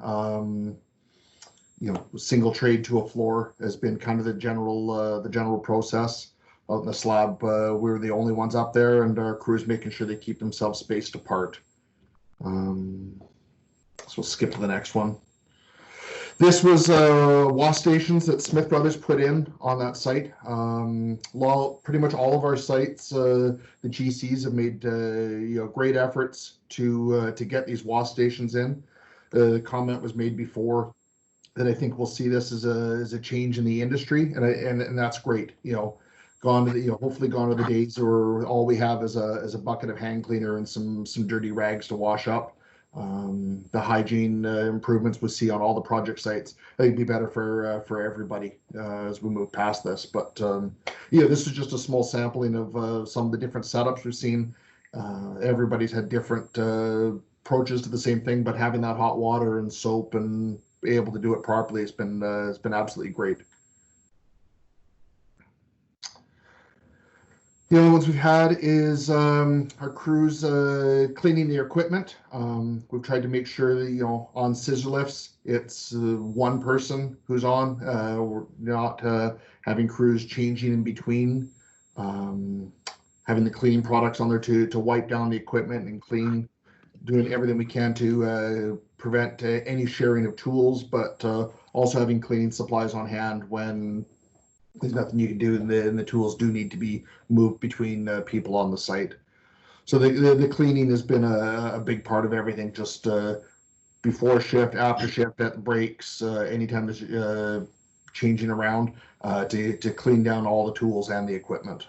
Single trade to a floor has been kind of the general process. Out in the slab, we're the only ones up there, and our crews making sure they keep themselves spaced apart. So we'll skip to the next one. This was wash stations that Smith Brothers put in on that site. Pretty much all of our sites, the GCs have made great efforts to get these wash stations in. The comment was made before that I think we'll see this as a change in the industry, and that's great. Hopefully gone are the days where all we have is a bucket of hand cleaner and some dirty rags to wash up. the hygiene improvements we see on all the project sites. I think it'd be better for everybody as we move past this. But yeah, this is just a small sampling of some of the different setups we've seen. Everybody's had different approaches to the same thing, but having that hot water and soap and be able to do it properly has been absolutely great. The other ones we've had is our crews cleaning the equipment. We've tried to make sure that, you know, on scissor lifts, it's one person who's on. We're not having crews changing in between. Having the cleaning products on there to wipe down the equipment and clean. Doing everything we can to prevent any sharing of tools, but also having cleaning supplies on hand when there's nothing you can do, and the tools do need to be moved between people on the site. So the cleaning has been a big part of everything, just before shift, after shift, at the breaks, anytime there's changing around to clean down all the tools and the equipment.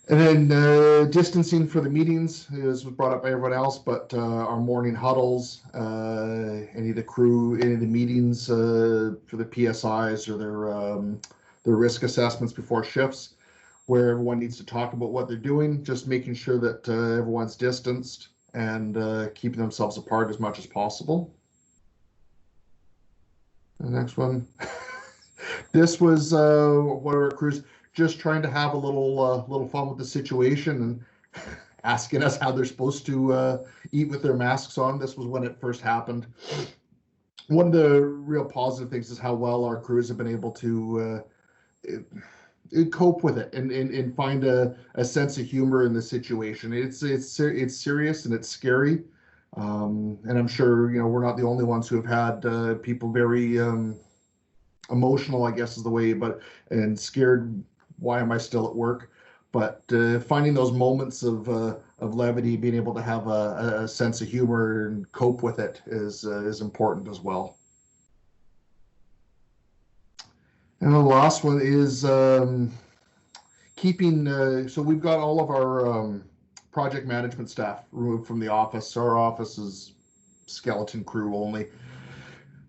And then distancing for the meetings was brought up by everyone else, but our morning huddles, any of the crew, any of the meetings for the PSIs or their risk assessments before shifts, where everyone needs to talk about what they're doing, just making sure that everyone's distanced and keeping themselves apart as much as possible. The next one, this was one of our crews just trying to have a little fun with the situation and asking us how they're supposed to eat with their masks on. This was when it first happened. One of the real positive things is how well our crews have been able to cope with it and find a sense of humor in the situation. It's serious and it's scary, and I'm sure, you know, we're not the only ones who have had people very emotional, I guess is the way, and scared. Why am I still at work? But finding those moments of levity, being able to have a sense of humor and cope with it is important as well. And the last one is keeping. So we've got all of our project management staff removed from the office. Our office is skeleton crew only.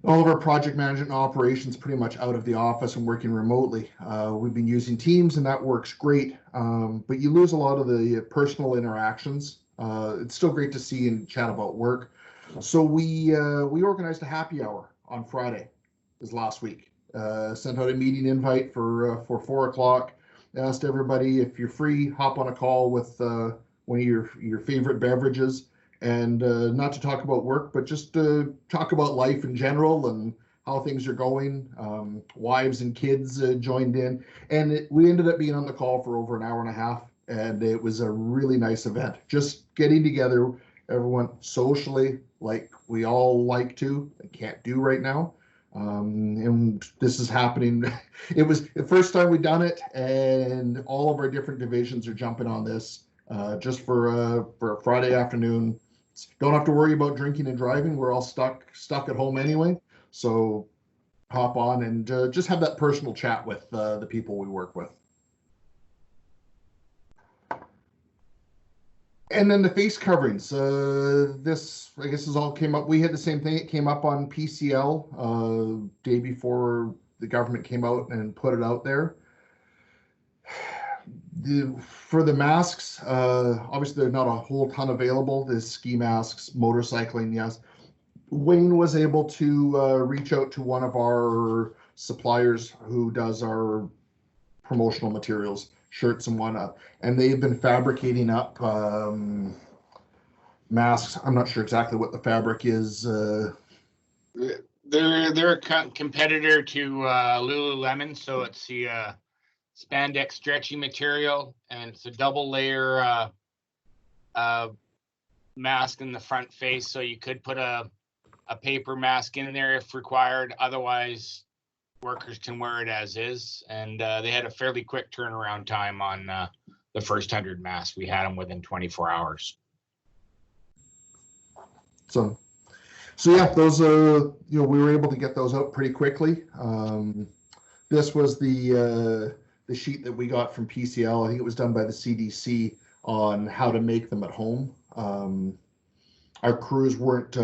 All of our project management and operations pretty much out of the office and working remotely. We've been using Teams and that works great, but you lose a lot of the personal interactions. It's still great to see and chat about work. So we organized a happy hour on Friday, this last week. Sent out a meeting invite for 4 o'clock. Asked everybody, if you're free, hop on a call with one of your favorite beverages. And not to talk about work, but just to talk about life in general and how things are going. Wives and kids joined in, and we ended up being on the call for over an hour and a half, and it was a really nice event. Just getting together, everyone socially, like we all like to and can't do right now. And this is happening. It was the first time we've done it, and all of our different divisions are jumping on this just for a Friday afternoon. Don't have to worry about drinking and driving. We're all stuck at home anyway. So hop on and just have that personal chat with the people we work with. And then the face coverings. This, I guess, all came up. We had the same thing. It came up on PCL day before the government came out and put it out there. For the masks, obviously there's not a whole ton available. There's ski masks, motorcycling, yes. Wayne was able to reach out to one of our suppliers who does our promotional materials, shirts and whatnot, and they've been fabricating up masks. I'm not sure exactly what the fabric is. They're a competitor to Lululemon, so it's the spandex stretchy material, and it's a double layer mask in the front face, so you could put a paper mask in there if required. Otherwise, workers can wear it as is, and they had a fairly quick turnaround time on the first 100 masks. We had them within 24 hours. So yeah, those we were able to get those out pretty quickly. This was the sheet that we got from PCL. I think it was done by the CDC on how to make them at home. Our crews weren't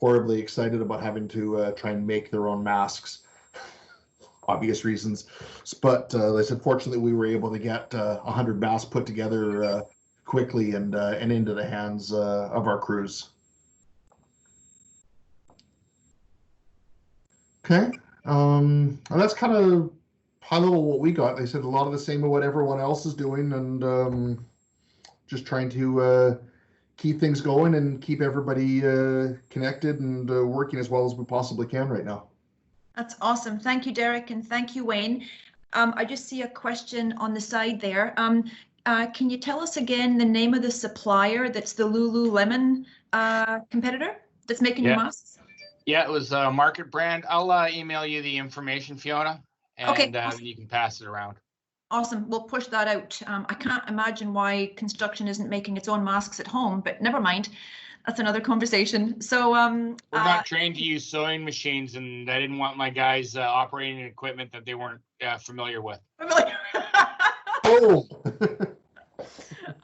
horribly excited about having to try and make their own masks, obvious reasons. But they said, fortunately, we were able to get 100 masks put together quickly and into the hands of our crews. Okay, and that's kind of high level what we got. They said a lot of the same of what everyone else is doing, and just trying to keep things going and keep everybody connected and working as well as we possibly can right now. That's awesome. Thank you, Derek, and thank you, Wayne. I just see a question on the side there. Can you tell us again the name of the supplier that's the Lululemon competitor that's making your masks? Yeah, it was a market brand. I'll email you the information, Fiona, and Okay, awesome. you can pass it around. Awesome. We'll push that out. I can't imagine why construction isn't making its own masks at home, but never mind. That's another conversation. So we're not trained to use sewing machines, and I didn't want my guys operating equipment that they weren't familiar with. Oh.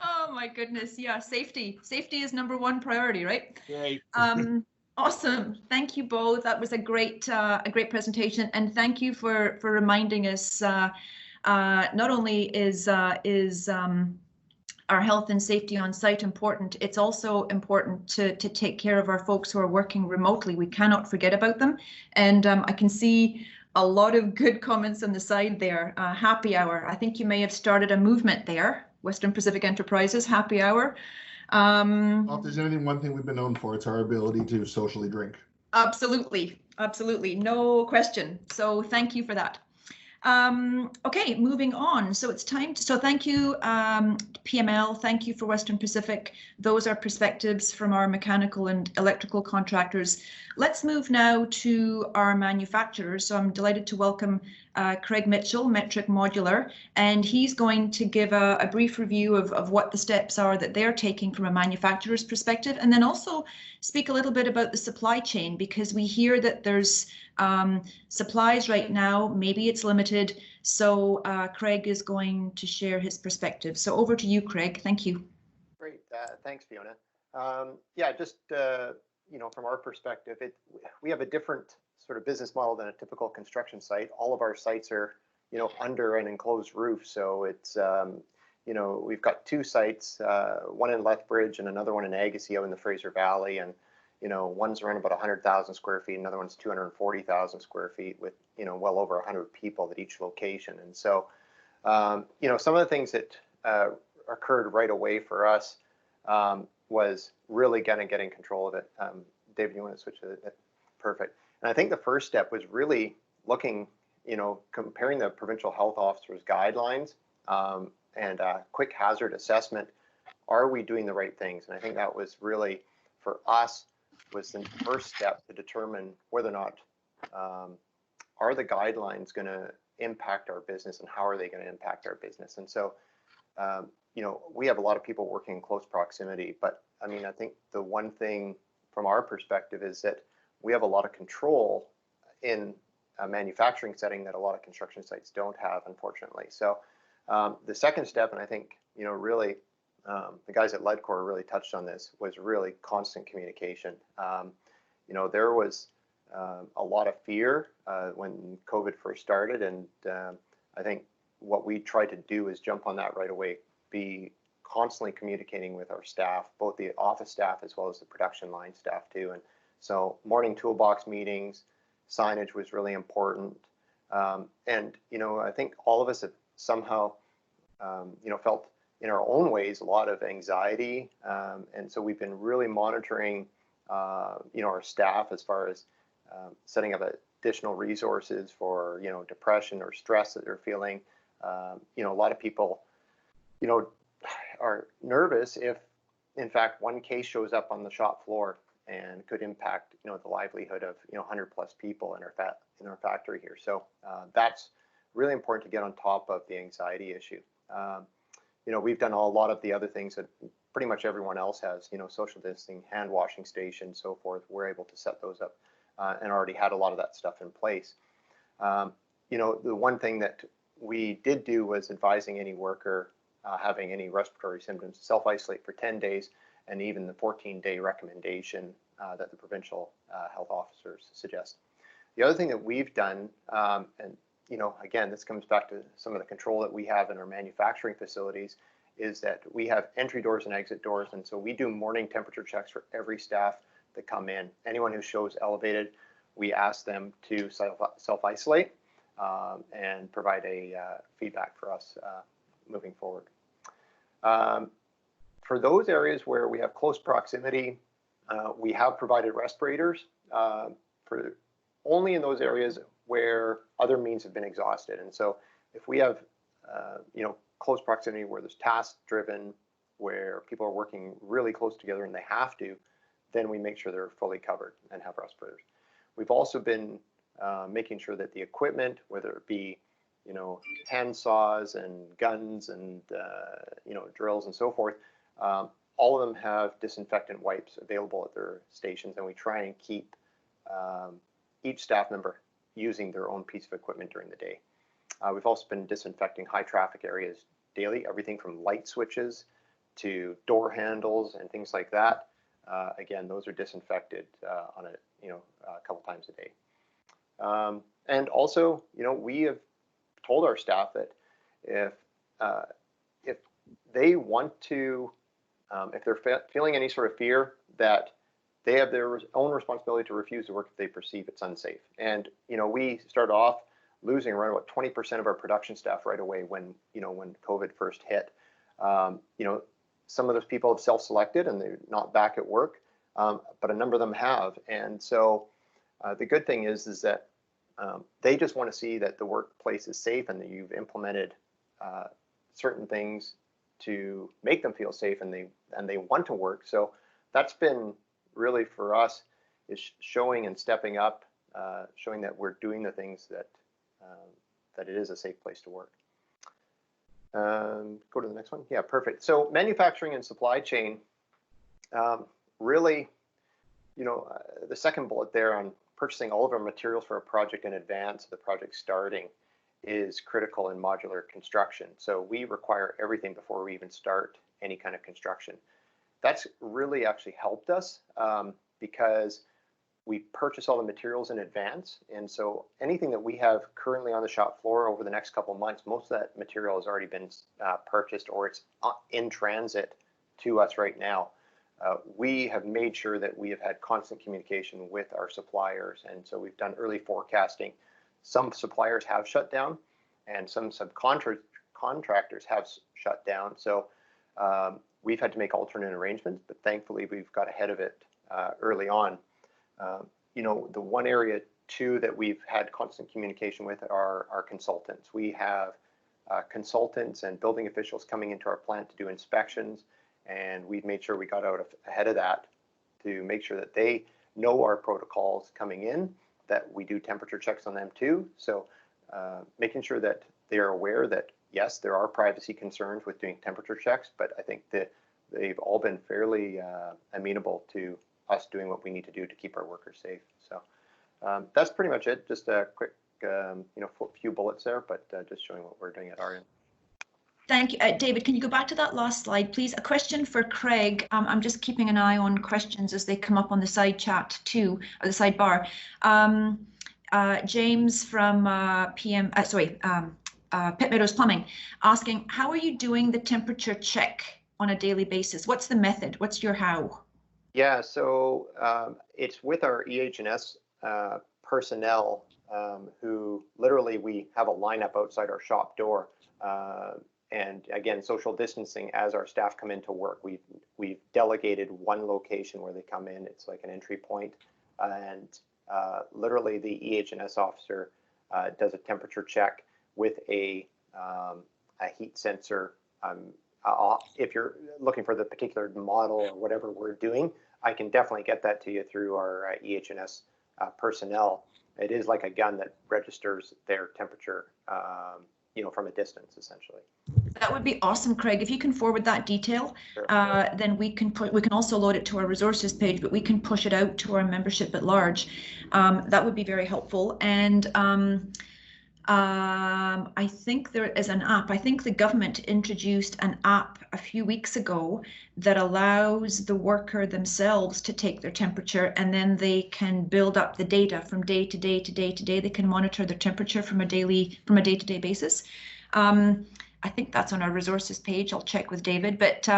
Oh my goodness. Yeah, safety. Safety is number 1 priority, right? Right. Awesome. Thank you both. That was a great presentation, and thank you for reminding us. Not only is our health and safety on site important, it's also important to take care of our folks who are working remotely. We cannot forget about them. And I can see a lot of good comments on the side there. Happy hour. I think you may have started a movement there. Western Pacific Enterprises, happy hour. Well, if there's one thing we've been known for, it's our ability to socially drink. Absolutely. Absolutely. No question. So thank you for that. Okay, moving on. So it's time to, so thank you, PML, thank you for Western Pacific. Those are perspectives from our mechanical and electrical contractors. Let's move now to our manufacturers. So I'm delighted to welcome Craig Mitchell, Metric Modular, and he's going to give a brief review of what the steps are that they're taking from a manufacturer's perspective, and then also speak a little bit about the supply chain, because we hear that there's supplies right now, maybe it's limited. So Craig is going to share his perspective. So over to you, Craig. Thank you. Great, thanks, Fiona. Yeah, just from our perspective, we have a different sort of business model than a typical construction site. All of our sites are, under an enclosed roof. So it's, we've got 2 sites, one in Lethbridge and another one in Agassiz in the Fraser Valley, and one's around about 100,000 square feet, another one's 240,000 square feet with, well over 100 people at each location. And so, some of the things that occurred right away for us was really getting control of it. David, you want to switch to it? Perfect. And I think the first step was really looking, comparing the provincial health officer's guidelines and quick hazard assessment. Are we doing the right things? And I think that was really, for us, was the first step to determine whether or not are the guidelines going to impact our business, and how are they going to impact our business. And so, we have a lot of people working in close proximity, but I mean, I think the one thing from our perspective is that we have a lot of control in a manufacturing setting that a lot of construction sites don't have, unfortunately. So the second step, and I think, really the guys at Ledcor really touched on this, was really constant communication. There was a lot of fear when COVID first started, and I think what we tried to do is jump on that right away, be constantly communicating with our staff, both the office staff as well as the production line staff too. And so morning toolbox meetings, signage was really important. And, I think all of us have somehow, felt in our own ways a lot of anxiety. And so we've been really monitoring, our staff as far as setting up additional resources for, depression or stress that they're feeling. A lot of people, are nervous if, in fact, one case shows up on the shop floor and could impact, the livelihood of, 100 plus people in our factory here. So that's really important to get on top of the anxiety issue. We've done a lot of the other things that pretty much everyone else has, social distancing, hand washing stations, so forth. We're able to set those up and already had a lot of that stuff in place. The one thing that we did do was advising any worker having any respiratory symptoms, self-isolate for 10 days, and even the 14-day recommendation that the provincial health officers suggest. The other thing that we've done, and again, this comes back to some of the control that we have in our manufacturing facilities, is that we have entry doors and exit doors, and so we do morning temperature checks for every staff that come in. Anyone who shows elevated, we ask them to self-isolate and provide a feedback for us moving forward. For those areas where we have close proximity, we have provided respirators for only in those areas where other means have been exhausted. And so if we have, close proximity where there's task driven, where people are working really close together and they have to, then we make sure they're fully covered and have respirators. We've also been making sure that the equipment, whether it be, hand saws and guns and, drills and so forth, all of them have disinfectant wipes available at their stations, and we try and keep each staff member using their own piece of equipment during the day. We've also been disinfecting high traffic areas daily, everything from light switches to door handles and things like that. Again, those are disinfected on a couple times a day. And also, we have told our staff that if they want to, if they're feeling any sort of fear, that they have their own responsibility to refuse to work if they perceive it's unsafe. And we started off losing around about 20% of our production staff right away when COVID first hit. Some of those people have self-selected and they're not back at work, but a number of them have. And so the good thing is that they just want to see that the workplace is safe and that you've implemented certain things to make them feel safe and they want to work. So that's been really for us is showing and stepping up, showing that we're doing the things that it is a safe place to work. Go to the next one. Yeah, perfect. So manufacturing and supply chain, really, the second bullet there on purchasing all of our materials for a project in advance of the project starting is critical in modular construction. So we require everything before we even start any kind of construction. That's really actually helped us because we purchase all the materials in advance. And so anything that we have currently on the shop floor over the next couple of months, most of that material has already been purchased or it's in transit to us right now. We have made sure that we have had constant communication with our suppliers. And so we've done early forecasting. Some suppliers have shut down and some subcontractors have shut down. So we've had to make alternate arrangements, but thankfully we've got ahead of it early on. The one area too that we've had constant communication with are our consultants. We have consultants and building officials coming into our plant to do inspections, and we've made sure we got out ahead of that to make sure that they know our protocols coming in, that we do temperature checks on them too. So making sure that they're aware that yes, there are privacy concerns with doing temperature checks, but I think that they've all been fairly amenable to us doing what we need to do to keep our workers safe. So that's pretty much it. Just a quick, few bullets there, but just showing what we're doing at our end. Thank you. David, can you go back to that last slide, please? A question for Craig. I'm just keeping an eye on questions as they come up on the side chat too, or the sidebar. James from Pit Meadows Plumbing asking, how are you doing the temperature check on a daily basis? What's the method? What's your how? Yeah, so it's with our EH&S personnel who literally we have a lineup outside our shop door. And again, social distancing as our staff come into work. We've delegated one location where they come in. It's like an entry point, and literally the EH&S officer does a temperature check with a heat sensor. If you're looking for the particular model or whatever we're doing, I can definitely get that to you through our EH&S personnel. It is like a gun that registers their temperature, from a distance, essentially. That would be awesome, Craig. If you can forward that detail, Sure. then we can also load it to our resources page, but we can push it out to our membership at large. That would be very helpful. And I think there is an app. I think the government introduced an app a few weeks ago that allows the worker themselves to take their temperature, and then they can build up the data from day to day to day to day. They can monitor their temperature from a day-to-day basis. I think that's on our resources page. I'll check with David. But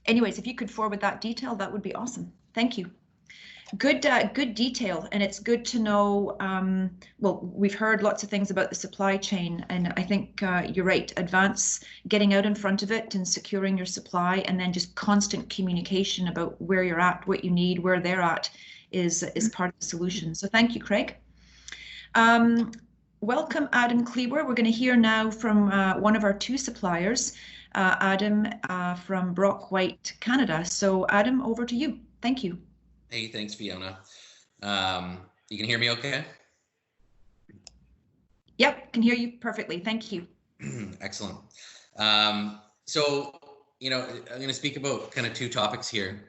anyways, if you could forward that detail, that would be awesome. Thank you. Good detail, and it's good to know. Well, we've heard lots of things about the supply chain, and I think you're right. Getting out in front of it and securing your supply, and then just constant communication about where you're at, what you need, where they're at, is part of the solution. So thank you, Craig. Welcome, Adam Kleber. We're going to hear now from one of our two suppliers, Adam from Brock White, Canada. So Adam, over to you. Thank you. Hey, thanks, Fiona. You can hear me okay? Yep, can hear you perfectly. Thank you. Excellent. So, I'm going to speak about kind of two topics here.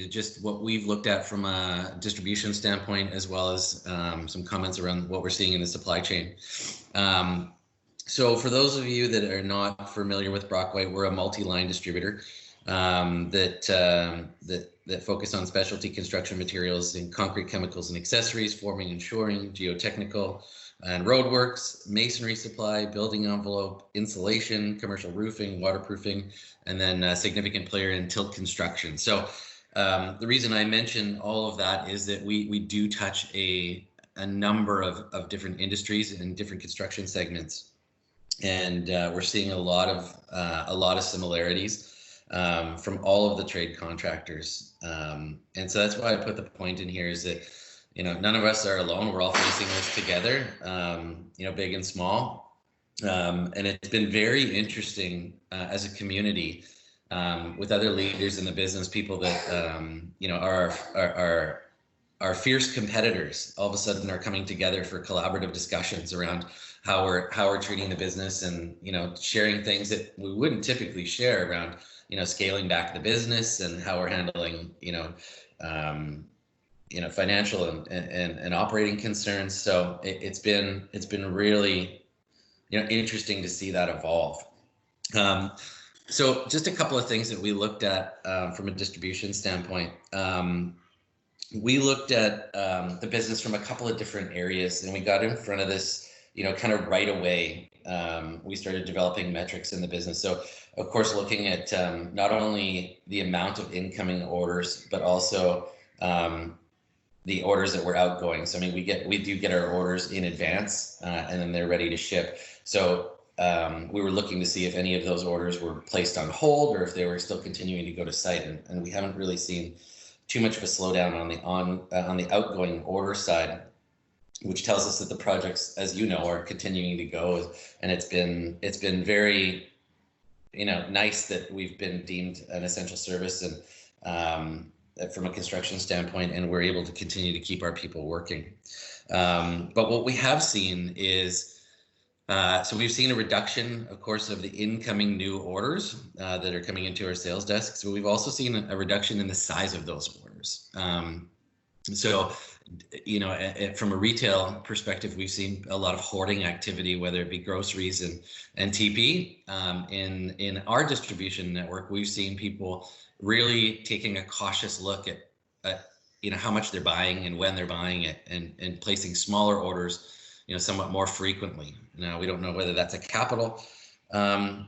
Just what we've looked at from a distribution standpoint, as well as some comments around what we're seeing in the supply chain. So for those of you that are not familiar with Brock White, we're a multi-line distributor that focus on specialty construction materials in concrete, chemicals, and accessories, forming and shoring, geotechnical and roadworks, masonry supply, building envelope, insulation, commercial roofing, waterproofing, and then a significant player in tilt construction. So the reason I mention all of that is that we do touch a number of different industries and different construction segments, and we're seeing a lot of similarities from all of the trade contractors. And so that's why I put the point in here is that, none of us are alone. We're all facing this together, big and small. And it's been very interesting as a community with other leaders in the business, people that, are fierce competitors, all of a sudden are coming together for collaborative discussions around how we're treating the business and, sharing things that we wouldn't typically share around, scaling back the business and how we're handling, financial and operating concerns. So it's been really, interesting to see that evolve. So just a couple of things that we looked at from a distribution standpoint. We looked at the business from a couple of different areas, and we got in front of this, kind of right away. We started developing metrics in the business. So, of course, looking at not only the amount of incoming orders, but also the orders that were outgoing. So, I mean, we do get our orders in advance, and then they're ready to ship. So we were looking to see if any of those orders were placed on hold or if they were still continuing to go to site, and we haven't really seen too much of a slowdown on the outgoing order side, which tells us that the projects, as you know, are continuing to go. And it's been very, nice that we've been deemed an essential service and from a construction standpoint, and we're able to continue to keep our people working. But what we have seen is, so we've seen a reduction, of course, of the incoming new orders that are coming into our sales desks, but we've also seen a reduction in the size of those orders. So, from a retail perspective, we've seen a lot of hoarding activity, whether it be groceries and TP. In our distribution network, we've seen people really taking a cautious look at how much they're buying and when they're buying it, and placing smaller orders, somewhat more frequently. Now, we don't know whether that's a capital, a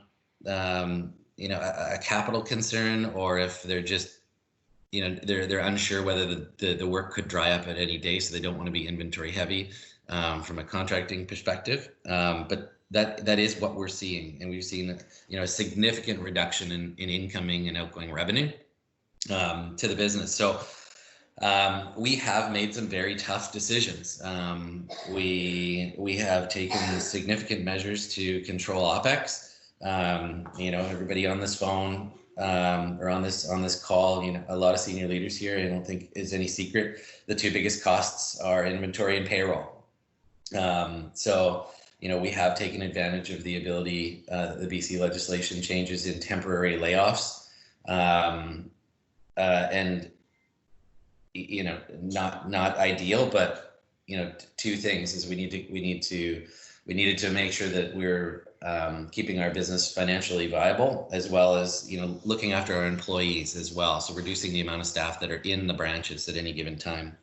capital concern, or if they're just, they're unsure whether the work could dry up at any day, so they don't want to be inventory heavy from a contracting perspective. But that is what we're seeing, and we've seen a significant reduction in incoming and outgoing revenue to the business. So we have made some very tough decisions. We have taken significant measures to control OpEx. Everybody on this phone or on this call, a lot of senior leaders here, I don't think is any secret, the two biggest costs are inventory and payroll. So we have taken advantage of the ability, the BC legislation changes in temporary layoffs, and not ideal, but two things: is we needed to make sure that we're keeping our business financially viable, as well as looking after our employees as well. So reducing the amount of staff that are in the branches at any given time.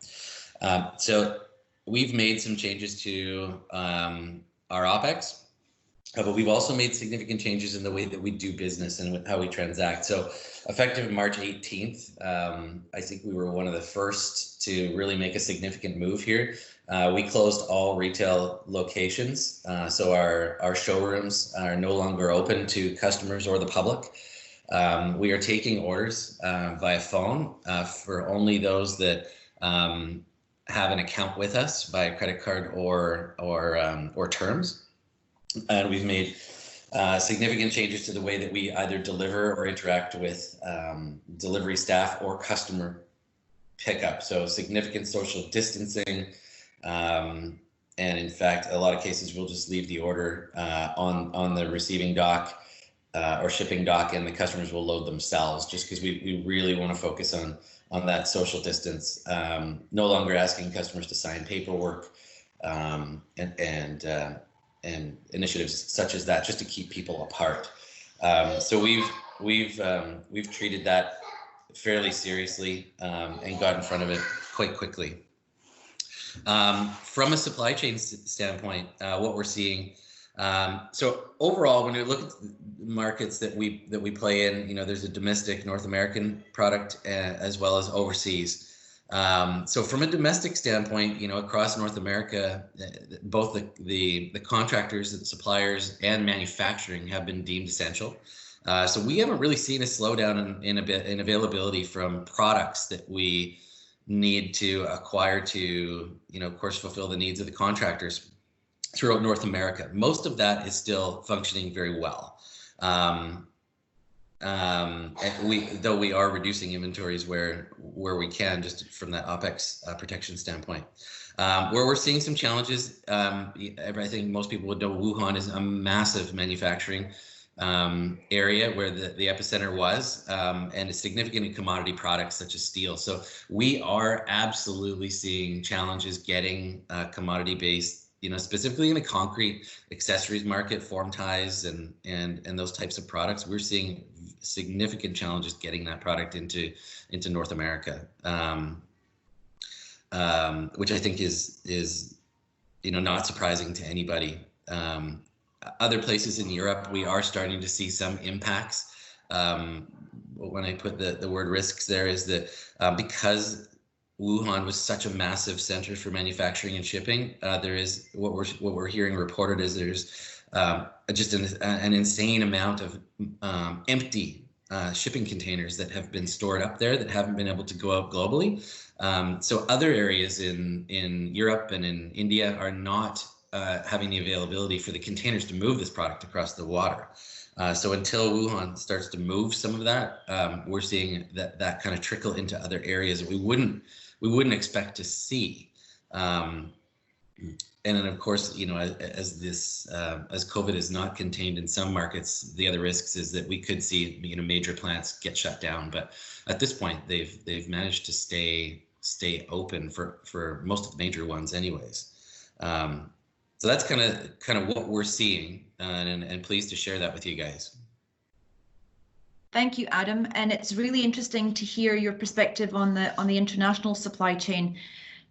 So we've made some changes to our OPEX. But we've also made significant changes in the way that we do business and how we transact. So effective March 18th, I think we were one of the first to really make a significant move here. We closed all retail locations. So our showrooms are no longer open to customers or the public. We are taking orders via phone for only those that have an account with us via credit card or terms. And we've made significant changes to the way that we either deliver or interact with delivery staff or customer pickup. So significant social distancing. And in fact, a lot of cases, we'll just leave the order on the receiving dock or shipping dock, and the customers will load themselves, just because we really want to focus on that social distance. No longer asking customers to sign paperwork and initiatives such as that, just to keep people apart. So we've treated that fairly seriously and got in front of it quite quickly. From a supply chain standpoint, what we're seeing. So overall, when you look at the markets that we play in, there's a domestic North American product as well as overseas. So from a domestic standpoint, across North America, both the contractors, the suppliers, and manufacturing have been deemed essential. So we haven't really seen a slowdown in availability from products that we need to acquire to, of course, fulfill the needs of the contractors throughout North America. Most of that is still functioning very well. Though we are reducing inventories where we can, just from that OPEX protection standpoint. Where we're seeing some challenges, I think most people would know Wuhan is a massive manufacturing area where the epicenter was, and it's significant in commodity products such as steel. So we are absolutely seeing challenges getting commodity-based, specifically in the concrete accessories market, form ties and those types of products. We're seeing significant challenges getting that product into North America, which I think is not surprising to anybody. Other places in Europe, we are starting to see some impacts. When I put the word risks there, is that because Wuhan was such a massive center for manufacturing and shipping, there is what we're hearing reported is there's just an insane amount of empty shipping containers that have been stored up there that haven't been able to go out globally. So other areas in Europe and in India are not having the availability for the containers to move this product across the water. So until Wuhan starts to move some of that, we're seeing that kind of trickle into other areas that we wouldn't expect to see. And then, of course, as COVID is not contained in some markets, the other risks is that we could see major plants get shut down. But at this point, they've managed to stay open for most of the major ones, anyways. So that's kind of what we're seeing, and pleased to share that with you guys. Thank you, Adam. And it's really interesting to hear your perspective on the international supply chain.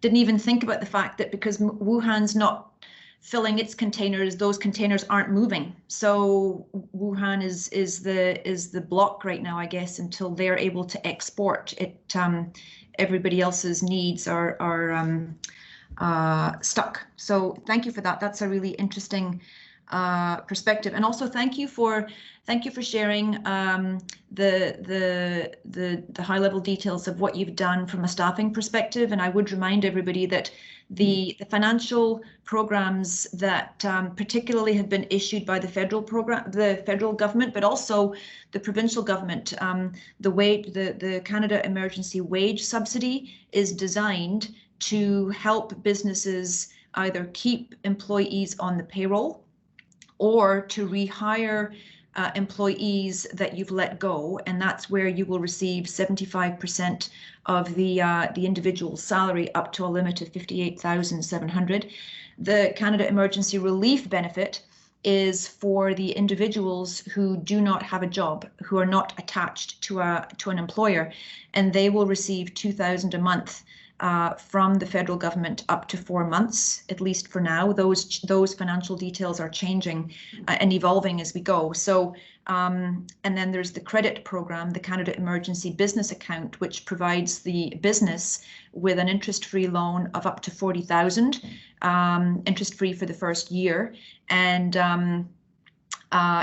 Didn't even think about the fact that because Wuhan's not filling its containers, those containers aren't moving. So Wuhan is the block right now, I guess, until they're able to export it. Everybody else's needs are stuck. So thank you for that. That's a really interesting perspective, and also thank you for sharing the high level details of what you've done from a staffing perspective. And I would remind everybody that the financial programs that particularly have been issued by the federal government, but also the provincial government, the Canada Emergency Wage Subsidy is designed to help businesses either keep employees on the payroll or to rehire employees that you've let go, and that's where you will receive 75% of the individual salary up to a limit of 58,700. The Canada Emergency Relief Benefit is for the individuals who do not have a job, who are not attached to an employer, and they will receive 2,000 a month from the federal government up to 4 months, at least for now. Those financial details are changing and evolving as we go. So, and then there's the credit program, the Canada Emergency Business Account, which provides the business with an interest-free loan of up to 40,000, interest-free for the first year. And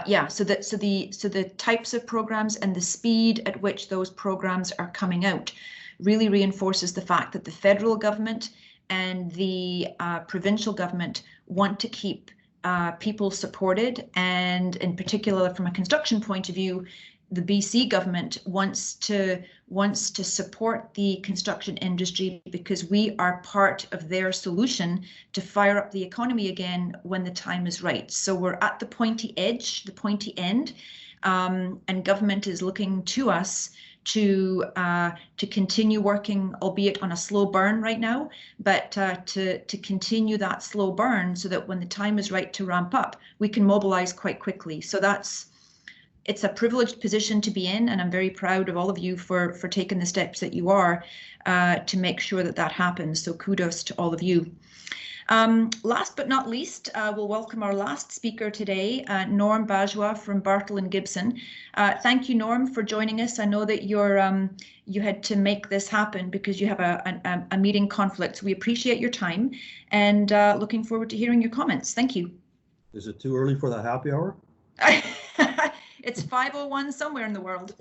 yeah, so the types of programs and the speed at which those programs are coming out really reinforces the fact that the federal government and the provincial government want to keep people supported, and in particular from a construction point of view, the BC government wants to support the construction industry because we are part of their solution to fire up the economy again when the time is right. So we're at the pointy edge, the pointy end, and government is looking to us to continue working, albeit on a slow burn right now, but to continue that slow burn so that when the time is right to ramp up, we can mobilize quite quickly. So it's a privileged position to be in, and I'm very proud of all of you for taking the steps that you are to make sure that that happens. So kudos to all of you. Last but not least, we'll welcome our last speaker today, Norm Bajwa from Bartle & Gibson. Thank you, Norm, for joining us. I know that you had to make this happen because you have a meeting conflict. So we appreciate your time and looking forward to hearing your comments. Thank you. Is it too early for the happy hour? It's 5:01 somewhere in the world.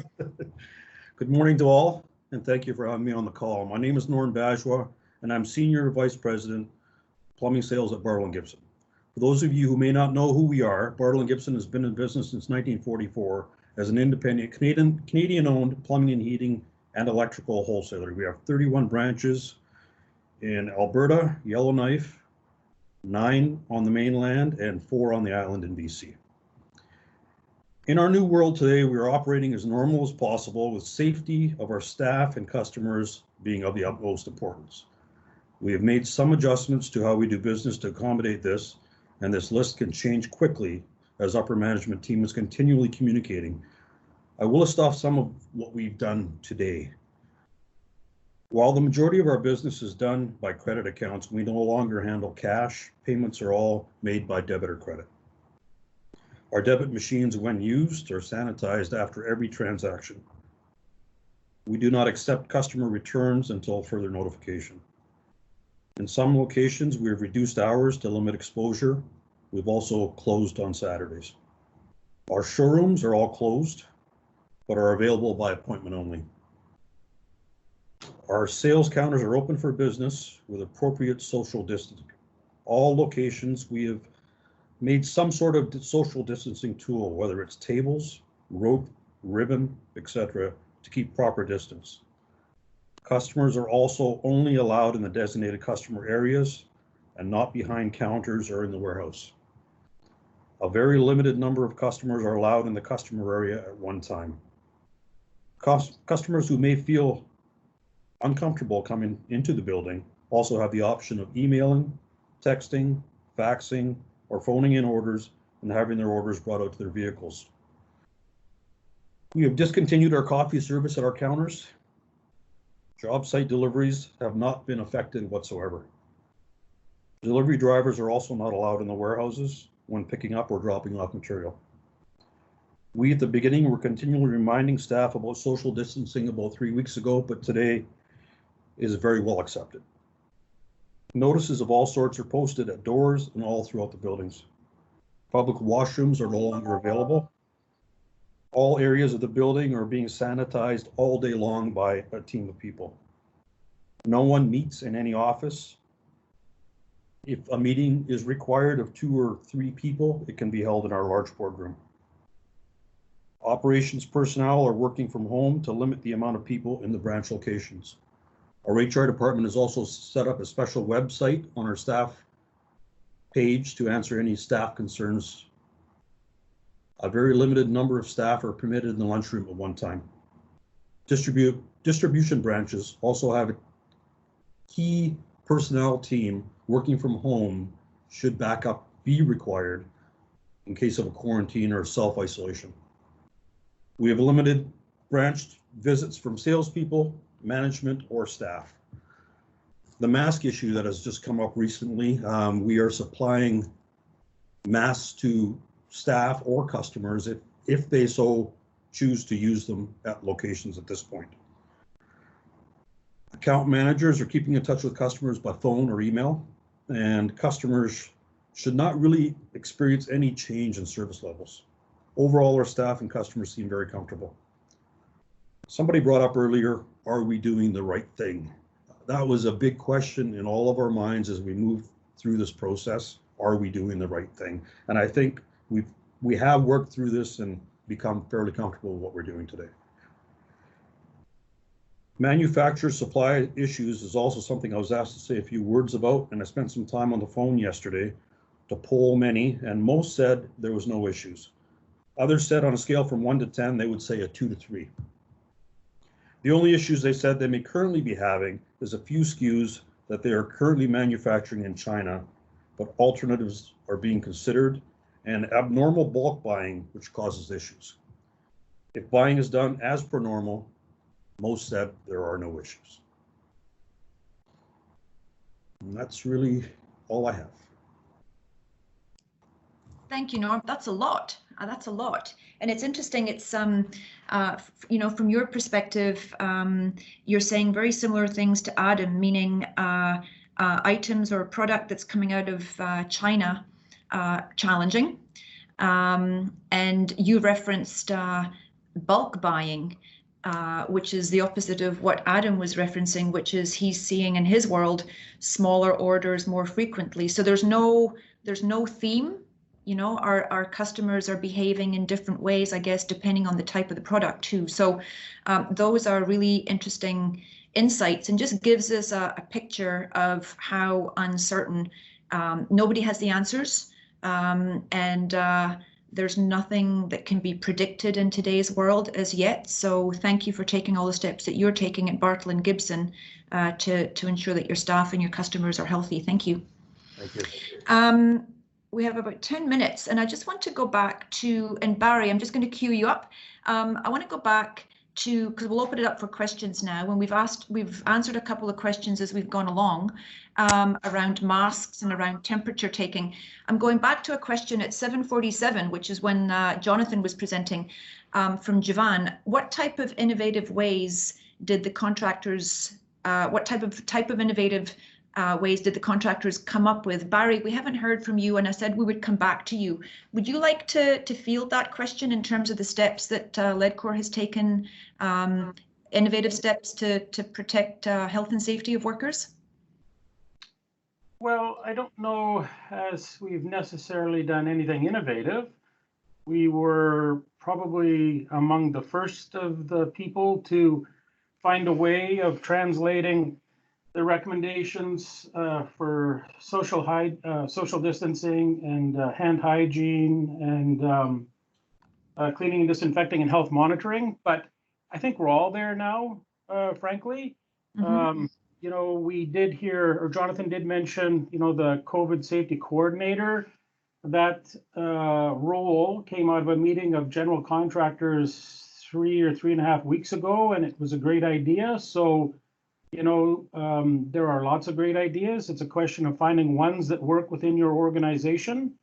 Good morning to all, and thank you for having me on the call. My name is Norm Bajwa, and I'm Senior Vice President, Plumbing Sales at Bartle & Gibson. For those of you who may not know who we are, Bartle & Gibson has been in business since 1944 as an independent Canadian-owned plumbing and heating and electrical wholesaler. We have 31 branches in Alberta, Yellowknife, 9 on the mainland, and 4 on the island in BC. In our new world today, we are operating as normal as possible with safety of our staff and customers being of the utmost importance. We have made some adjustments to how we do business to accommodate this, and this list can change quickly as upper management team is continually communicating. I will list off some of what we've done today. While the majority of our business is done by credit accounts, we no longer handle cash. Payments are all made by debit or credit. Our debit machines, when used, are sanitized after every transaction. We do not accept customer returns until further notification. In some locations, we have reduced hours to limit exposure. We've also closed on Saturdays. Our showrooms are all closed, but are available by appointment only. Our sales counters are open for business with appropriate social distancing. All locations, we have made some sort of social distancing tool, whether it's tables, rope, ribbon, etc., to keep proper distance. Customers are also only allowed in the designated customer areas and not behind counters or in the warehouse. A very limited number of customers are allowed in the customer area at one time. Customers who may feel uncomfortable coming into the building also have the option of emailing, texting, faxing, or phoning in orders and having their orders brought out to their vehicles. We have discontinued our coffee service at our counters. Job site deliveries have not been affected whatsoever. Delivery drivers are also not allowed in the warehouses when picking up or dropping off material. We at the beginning were continually reminding staff about social distancing about 3 weeks ago, but today is very well accepted. Notices of all sorts are posted at doors and all throughout the buildings. Public washrooms are no longer available. All areas of the building are being sanitized all day long by a team of people. No one meets in any office. If a meeting is required of 2 or 3 people, it can be held in our large boardroom. Operations personnel are working from home to limit the amount of people in the branch locations. Our HR department has also set up a special website on our staff page to answer any staff concerns A very limited number of staff are permitted in the lunchroom at one time. Distribution branches also have a key personnel team working from home should backup be required in case of a quarantine or self-isolation. We have limited branch visits from salespeople, management, or staff. The mask issue that has just come up recently, we are supplying masks to staff or customers if they so choose to use them at locations at this point. Account managers are keeping in touch with customers by phone or email, and customers should not really experience any change in service levels. Overall, our staff and customers seem very comfortable. Somebody brought up earlier, are we doing the right thing? That was a big question in all of our minds as we move through this process. Are we doing the right thing? And I think we have worked through this and become fairly comfortable with what we're doing today. Manufacturer supply issues is also something I was asked to say a few words about, and I spent some time on the phone yesterday to poll many, and most said there was no issues. Others said on a scale from 1 to 10, they would say a 2 to 3. The only issues they said they may currently be having is a few SKUs that they are currently manufacturing in China, but alternatives are being considered, and abnormal bulk buying, which causes issues. If buying is done as per normal, most said there are no issues. And that's really all I have. Thank you, Norm. That's a lot. That's a lot. And it's interesting. It's, you know, from your perspective, you're saying very similar things to Adam, meaning items or product that's coming out of China, challenging. And you referenced bulk buying, which is the opposite of what Adam was referencing, which is he's seeing in his world smaller orders more frequently. So there's no theme. You know, our customers are behaving in different ways, I guess, depending on the type of the product too. So those are really interesting insights and just gives us a picture of how uncertain. Nobody has the answers, and there's nothing that can be predicted in today's world as yet. So thank you for taking all the steps that you're taking at Bartle and Gibson to ensure that your staff and your customers are healthy. Thank you. Thank you. We have about 10 minutes, and I just want to go back to, and Barry, I'm just going to queue you up. I want to go back to, because we'll open it up for questions now. When we've answered a couple of questions as we've gone along around masks and around temperature taking. I'm going back to a question at 7:47, which is when Jonathan was presenting from Javan. What type of innovative ways did the contractors, what type of innovative ways did the contractors come up with? Barry, we haven't heard from you, and I said we would come back to you. Would you like to field that question in terms of the steps that Ledcor has taken, innovative steps to protect health and safety of workers? Well, I don't know as we've necessarily done anything innovative. We were probably among the first of the people to find a way of translating the recommendations for social distancing and hand hygiene and cleaning and disinfecting and health monitoring. But I think we're all there now, frankly. Mm-hmm. You know, we did hear, or Jonathan did mention, you know, the COVID safety coordinator. That role came out of a meeting of general contractors 3 or 3.5 weeks ago, and it was a great idea. So, you know, there are lots of great ideas. It's a question of finding ones that work within your organization,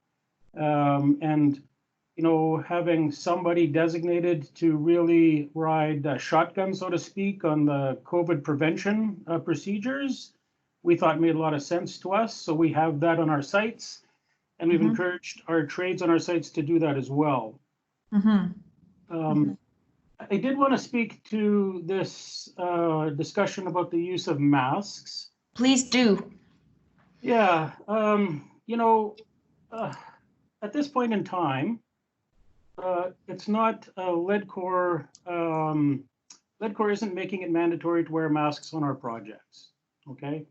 and, you know, having somebody designated to really ride shotgun, so to speak, on the COVID prevention procedures, we thought made a lot of sense to us. So we have that on our sites, and we've encouraged our trades on our sites to do that as well. I did want to speak to this discussion about the use of masks. Please do. Yeah, you know, at this point in time, it's not Ledcor. Ledcor isn't making it mandatory to wear masks on our projects. Okay,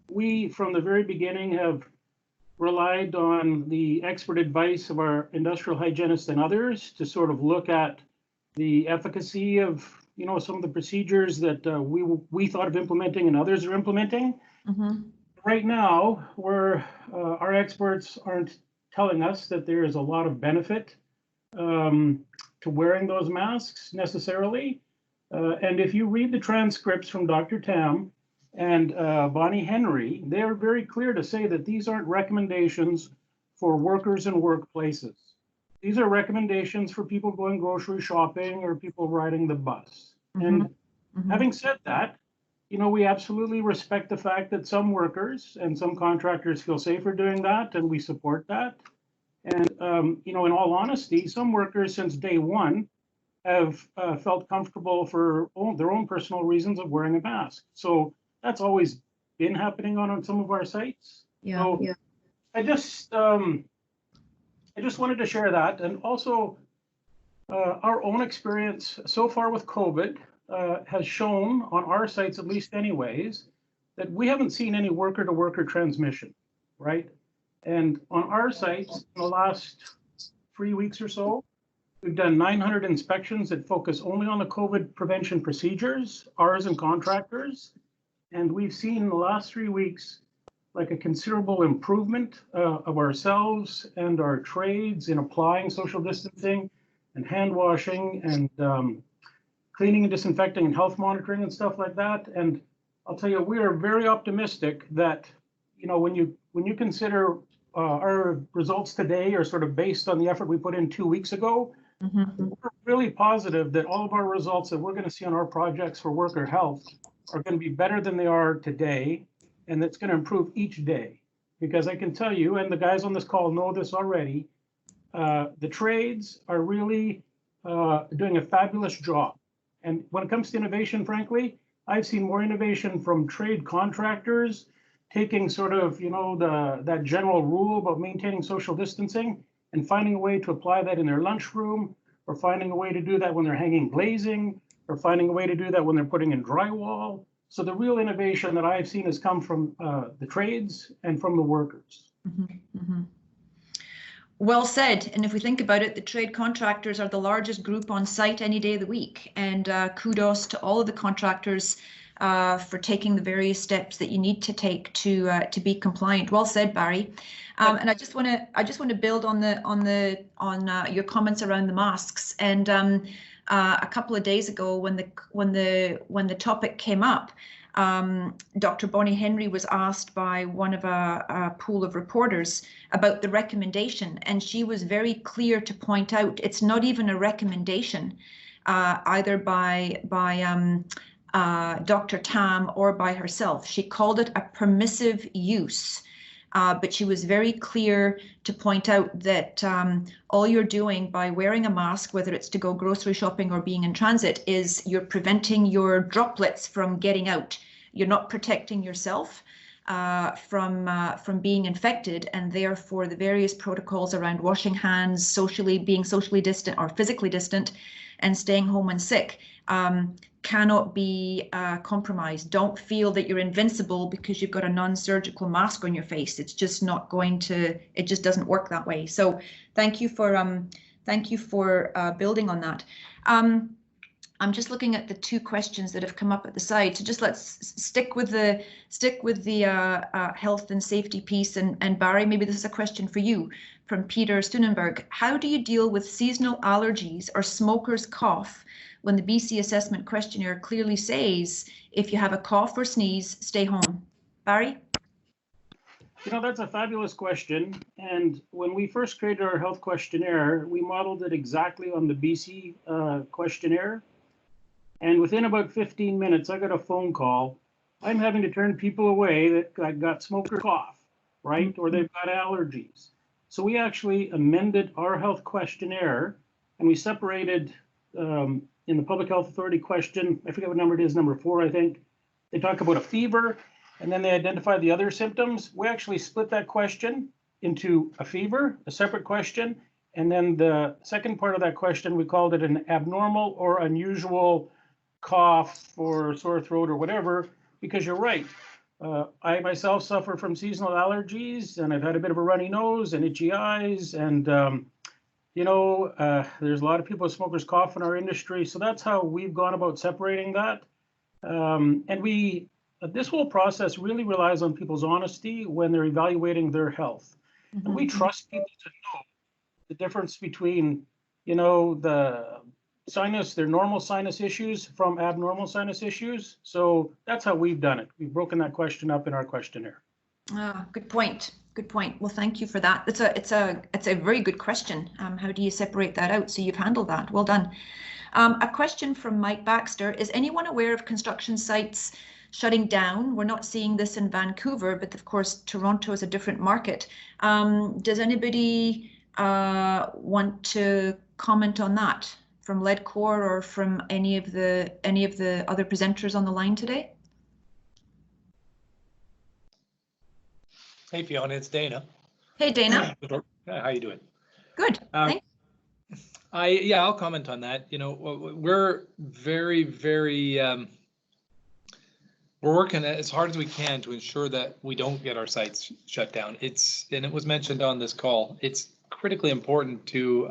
we from the very beginning have relied on the expert advice of our industrial hygienists and others to sort of look at the efficacy of, you know, some of the procedures that we thought of implementing and others are implementing. Mm-hmm. Right now, our experts aren't telling us that there is a lot of benefit to wearing those masks necessarily. And if you read the transcripts from Dr. Tam and Bonnie Henry, they are very clear to say that these aren't recommendations for workers in workplaces. These are recommendations for people going grocery shopping or people riding the bus. Mm-hmm. And Mm-hmm. having said that, you know, we absolutely respect the fact that some workers and some contractors feel safer doing that, and we support that. And, you know, in all honesty, some workers since day one have felt comfortable for their own personal reasons of wearing a mask. So that's always been happening on some of our sites. Yeah. So Yeah. I just wanted to share that. And also our own experience so far with COVID has shown on our sites, at least anyways, that we haven't seen any worker-to-worker transmission, right? And on our sites, in the last 3 weeks or so, we've done 900 inspections that focus only on the COVID prevention procedures, ours and contractors. And we've seen in the last 3 weeks, like a considerable improvement of ourselves and our trades in applying social distancing and hand washing and cleaning and disinfecting and health monitoring and stuff like that. And I'll tell you, we are very optimistic that, you know, when you consider our results today are sort of based on the effort we put in 2 weeks ago, Mm-hmm. we're really positive that all of our results that we're going to see on our projects for worker health are going to be better than they are today, and that's going to improve each day. Because I can tell you, and the guys on this call know this already, the trades are really doing a fabulous job. And when it comes to innovation, frankly, I've seen more innovation from trade contractors taking sort of, you know, that general rule about maintaining social distancing and finding a way to apply that in their lunchroom, or finding a way to do that when they're hanging glazing, or finding a way to do that when they're putting in drywall. So the real innovation that I've seen has come from the trades and from the workers. Mm-hmm. Mm-hmm. Well said. And if we think about it, the trade contractors are the largest group on site any day of the week. And kudos to all of the contractors for taking the various steps that you need to take to be compliant. Well said, Barry. And I just want to build on your comments around the masks. And a couple of days ago, when the topic came up, Dr. Bonnie Henry was asked by one of a pool of reporters about the recommendation, and she was very clear to point out it's not even a recommendation either by Dr. Tam or by herself. She called it a permissive use. But she was very clear to point out that all you're doing by wearing a mask, whether it's to go grocery shopping or being in transit, is you're preventing your droplets from getting out. You're not protecting yourself from being infected, and therefore the various protocols around washing hands, being socially distant or physically distant, and staying home when sick cannot be compromised. Don't feel that you're invincible because you've got a non-surgical mask on your face. It's just not going to. It just doesn't work that way. So thank you for building on that. I'm just looking at the two questions that have come up at the side. So just let's stick with the health and safety piece. And Barry, maybe this is a question for you from Peter Stunenberg. How do you deal with seasonal allergies or smoker's cough when the BC assessment questionnaire clearly says if you have a cough or sneeze, stay home? Barry? You know, that's a fabulous question. And when we first created our health questionnaire, we modeled it exactly on the BC questionnaire. And within about 15 minutes, I got a phone call. I'm having to turn people away that got smoker cough, right? Or they've got allergies. So we actually amended our health questionnaire, and we separated in the Public Health Authority question, I forget what number it is, number 4, I think. They talk about a fever, and then they identify the other symptoms. We actually split that question into a fever, a separate question, and then the second part of that question, we called it an abnormal or unusual cough or sore throat or whatever, because you're right. I myself suffer from seasonal allergies, and I've had a bit of a runny nose and itchy eyes, and there's a lot of people with smoker's cough in our industry, so that's how we've gone about separating that. This whole process really relies on people's honesty when they're evaluating their health. Mm-hmm. And we trust people to know the difference between, the sinus, their normal sinus issues from abnormal sinus issues. So that's how we've done it. We've broken that question up in our questionnaire. Good point. Good point. Well, thank you for that. It's a very good question. How do you separate that out? So you've handled that. Well done. A question from Mike Baxter. Is anyone aware of construction sites shutting down? We're not seeing this in Vancouver, but of course, Toronto is a different market. Does anybody want to comment on that from Ledcor or from any of the other presenters on the line today? Hey Fiona, it's Dana. Hey Dana. How you doing? Good. Thanks. I'll comment on that. We're very, very we're working as hard as we can to ensure that we don't get our sites shut down. And it was mentioned on this call, it's critically important to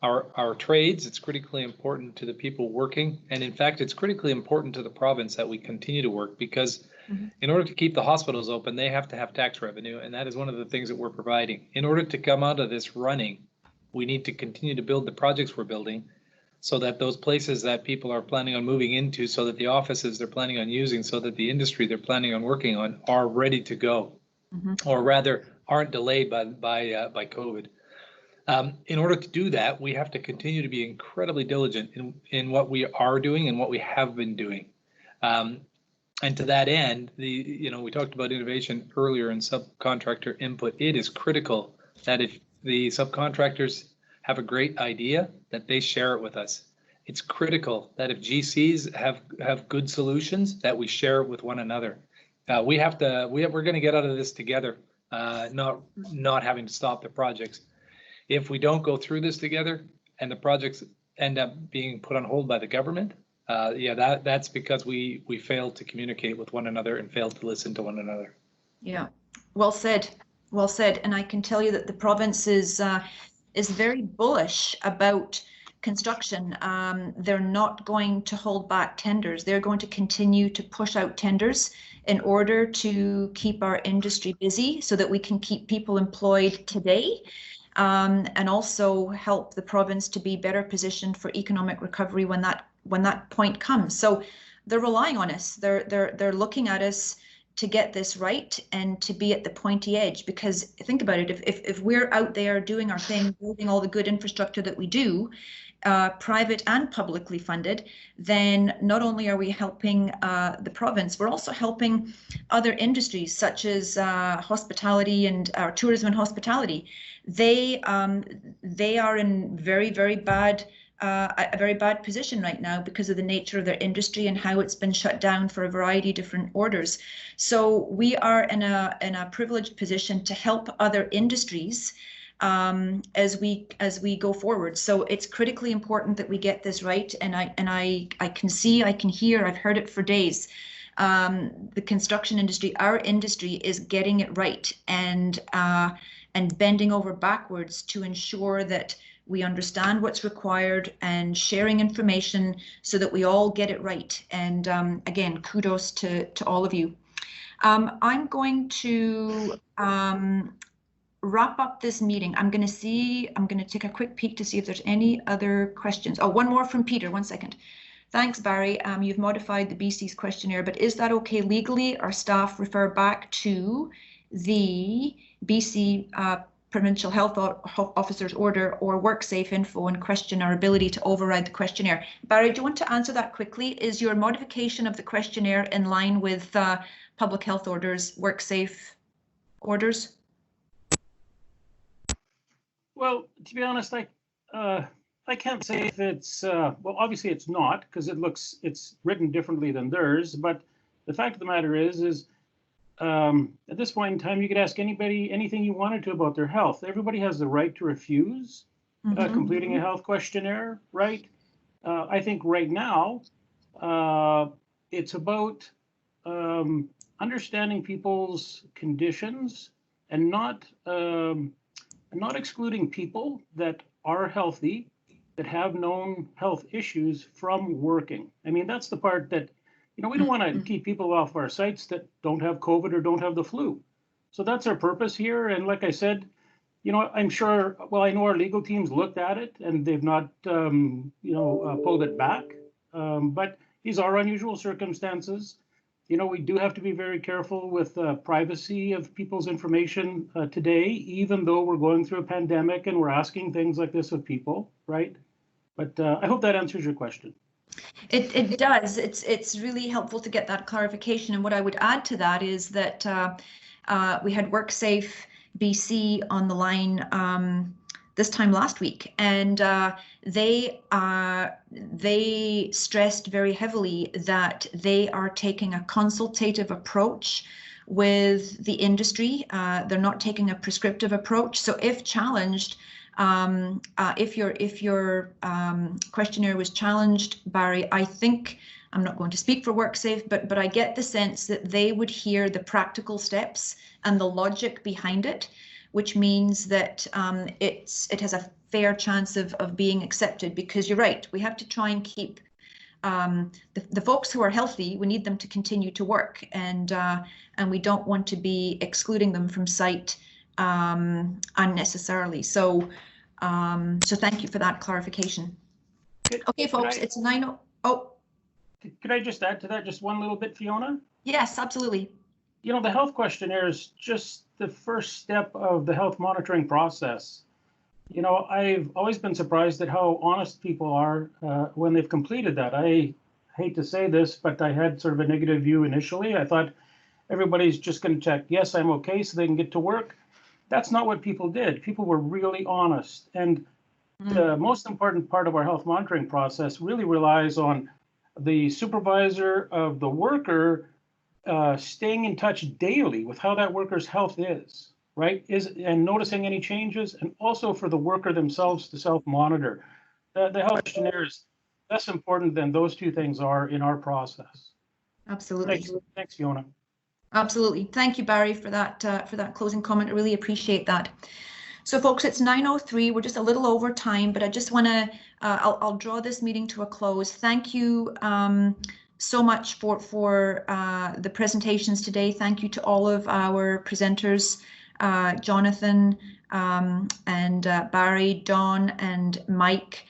our trades. It's critically important to the people working. And in fact, it's critically important to the province that we continue to work, because in order to keep the hospitals open, they have to have tax revenue. And that is one of the things that we're providing. In order to come out of this running, we need to continue to build the projects we're building, so that those places that people are planning on moving into, so that the offices they're planning on using, so that the industry they're planning on working on are ready to go, or rather aren't delayed by COVID. In order to do that, we have to continue to be incredibly diligent in what we are doing and what we have been doing. And to that end, we talked about innovation earlier and subcontractor input. It is critical that if the subcontractors have a great idea, that they share it with us. It's critical that if GCs have good solutions, that we share it with one another. We're going to get out of this together, not having to stop the projects. If we don't go through this together and the projects end up being put on hold by the government, that's because we failed to communicate with one another and failed to listen to one another. Yeah, well said. Well said. And I can tell you that the province is very bullish about construction. They're not going to hold back tenders. They're going to continue to push out tenders in order to keep our industry busy, so that we can keep people employed today, and also help the province to be better positioned for economic recovery when that point comes. So they're relying on us. They're looking at us to get this right and to be at the pointy edge, because think about it, if we're out there doing our thing, building all the good infrastructure that we do, private and publicly funded, then not only are we helping the province, we're also helping other industries such as hospitality and tourism and hospitality. They are in very, very bad a very bad position right now because of the nature of their industry and how it's been shut down for a variety of different orders. So we are in a privileged position to help other industries as we go forward. So it's critically important that we get this right. And I can see, I can hear, I've heard it for days. The construction industry, our industry, is getting it right and bending over backwards to ensure that we understand what's required and sharing information so that we all get it right. And again, kudos to all of you. I'm going to wrap up this meeting. I'm going to take a quick peek to see if there's any other questions. Oh, one more from Peter, 1 second. Thanks, Barry. You've modified the BC's questionnaire, but is that okay legally? Our staff refer back to the BC Provincial Health Officer's order or WorkSafe info and question our ability to override the questionnaire. Barry, do you want to answer that quickly? Is your modification of the questionnaire in line with public health orders, WorkSafe orders? Well, to be honest, I can't say if it's, well, obviously it's not, because it's written differently than theirs, but the fact of the matter is at this point in time, you could ask anybody anything you wanted to about their health. Everybody has the right to refuse completing a health questionnaire, right? I think right now, it's about understanding people's conditions and not excluding people that are healthy, that have known health issues from working. I mean, that's the part that, we don't want to keep people off our sites that don't have COVID or don't have the flu. So that's our purpose here. And like I said, I'm sure, I know our legal teams looked at it and they've not, pulled it back. But these are unusual circumstances. We do have to be very careful with privacy of people's information today, even though we're going through a pandemic and we're asking things like this of people, right? But I hope that answers your question. It does. It's really helpful to get that clarification. And what I would add to that is that we had WorkSafe BC on the line this time last week, and they stressed very heavily that they are taking a consultative approach with the industry. They're not taking a prescriptive approach. So if challenged, if your questionnaire was challenged, Barry, I think, I'm not going to speak for WorkSafe, but I get the sense that they would hear the practical steps and the logic behind it, which means that it has a fair chance of being accepted, because you're right, we have to try and keep the folks who are healthy, we need them to continue to work, and we don't want to be excluding them from site unnecessarily. So thank you for that clarification. Okay, folks, it's 9:00. Oh. Could I just add to that just one little bit, Fiona? Yes, absolutely. The health questionnaire is just the first step of the health monitoring process. I've always been surprised at how honest people are when they've completed that. I hate to say this, but I had sort of a negative view initially. I thought everybody's just going to check, yes, I'm okay, so they can get to work. That's not what people did. People were really honest. And the most important part of our health monitoring process really relies on the supervisor of the worker staying in touch daily with how that worker's health is, right? And noticing any changes, and also for the worker themselves to self-monitor. The health questionnaire is less important than those two things are in our process. Absolutely. Thanks, Fiona. Absolutely. Thank you, Barry, for that closing comment. I really appreciate that. So folks, it's 9:03. We're just a little over time, but I just want to, I'll draw this meeting to a close. Thank you so much for the presentations today. Thank you to all of our presenters, Jonathan and Barry, Dawn and Mike,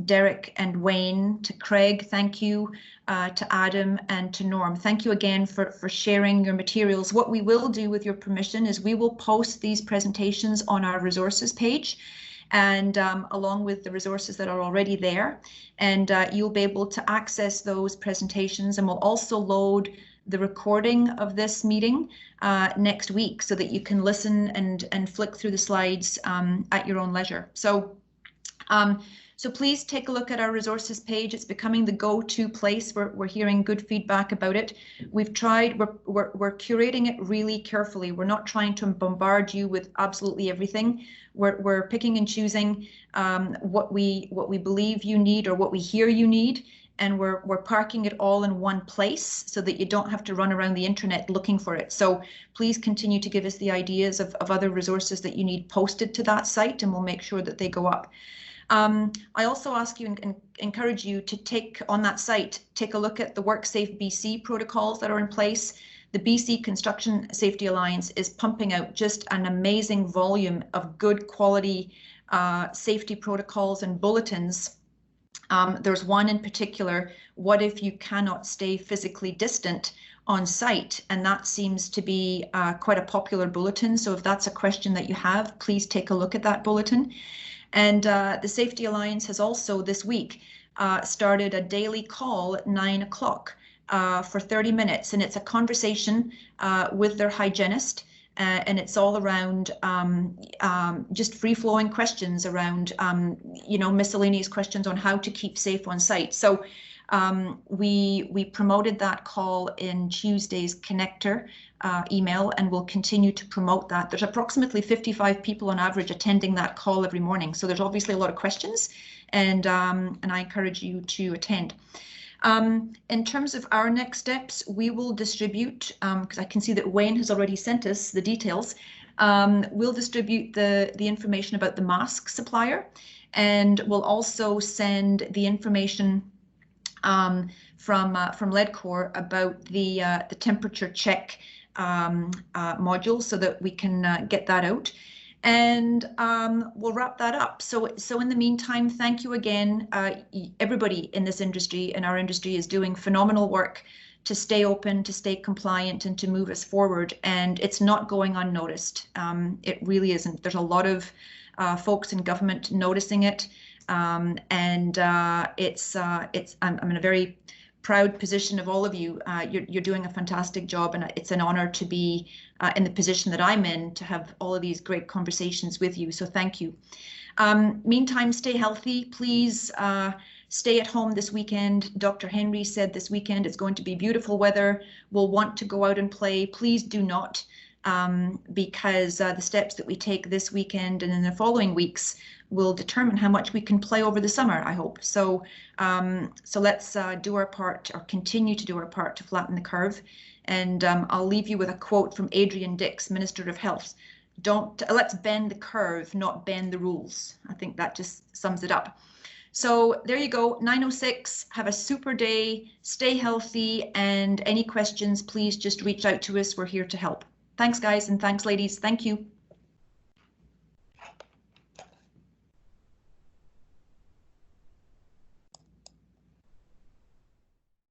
Derek and Wayne, to Craig, thank you, to Adam and to Norm. Thank you again for sharing your materials. What we will do, with your permission, is we will post these presentations on our resources page, and along with the resources that are already there, and you'll be able to access those presentations, and we'll also load the recording of this meeting next week so that you can listen and flick through the slides at your own leisure. So please take a look at our resources page. It's becoming the go-to place. We're hearing good feedback about it. We've tried, we're curating it really carefully. We're not trying to bombard you with absolutely everything. We're picking and choosing what we believe you need, or what we hear you need, and we're parking it all in one place so that you don't have to run around the internet looking for it. So please continue to give us the ideas of other resources that you need posted to that site, and we'll make sure that they go up. I also ask you and encourage you to take on that site, take a look at the WorkSafe BC protocols that are in place. The BC Construction Safety Alliance is pumping out just an amazing volume of good quality safety protocols and bulletins. There's one in particular, what if you cannot stay physically distant on site? And that seems to be quite a popular bulletin. So if that's a question that you have, please take a look at that bulletin. And the Safety Alliance has also this week started a daily call at 9 o'clock for 30 minutes. And it's a conversation with their hygienist. And it's all around just free-flowing questions around, miscellaneous questions on how to keep safe on site. So we promoted that call in Tuesday's Connector email, and we'll continue to promote that. There's approximately 55 people on average attending that call every morning. So there's obviously a lot of questions, and I encourage you to attend. In terms of our next steps, we will distribute, because I can see that Wayne has already sent us the details. We'll distribute the information about the mask supplier, and we'll also send the information from Ledcor about the temperature check module, so that we can get that out. And we'll wrap that up. So in the meantime, thank you again. Everybody in this industry, in our industry, is doing phenomenal work to stay open, to stay compliant, and to move us forward. And it's not going unnoticed. It really isn't. There's a lot of folks in government noticing it, and I'm in a very proud position of all of you. You're doing a fantastic job, and it's an honor to be in the position that I'm in, to have all of these great conversations with you. So thank you. Meantime, stay healthy. Please stay at home this weekend. Dr. Henry said this weekend it's going to be beautiful weather. We'll want to go out and play. Please do not, because the steps that we take this weekend and in the following weeks will determine how much we can play over the summer, I hope. So let's do our part, or continue to do our part, to flatten the curve. And I'll leave you with a quote from Adrian Dix, Minister of Health. Let's bend the curve, not bend the rules. I think that just sums it up. So there you go, 9:06. Have a super day, stay healthy, and any questions, please just reach out to us. We're here to help. Thanks, guys, and thanks, ladies. Thank you.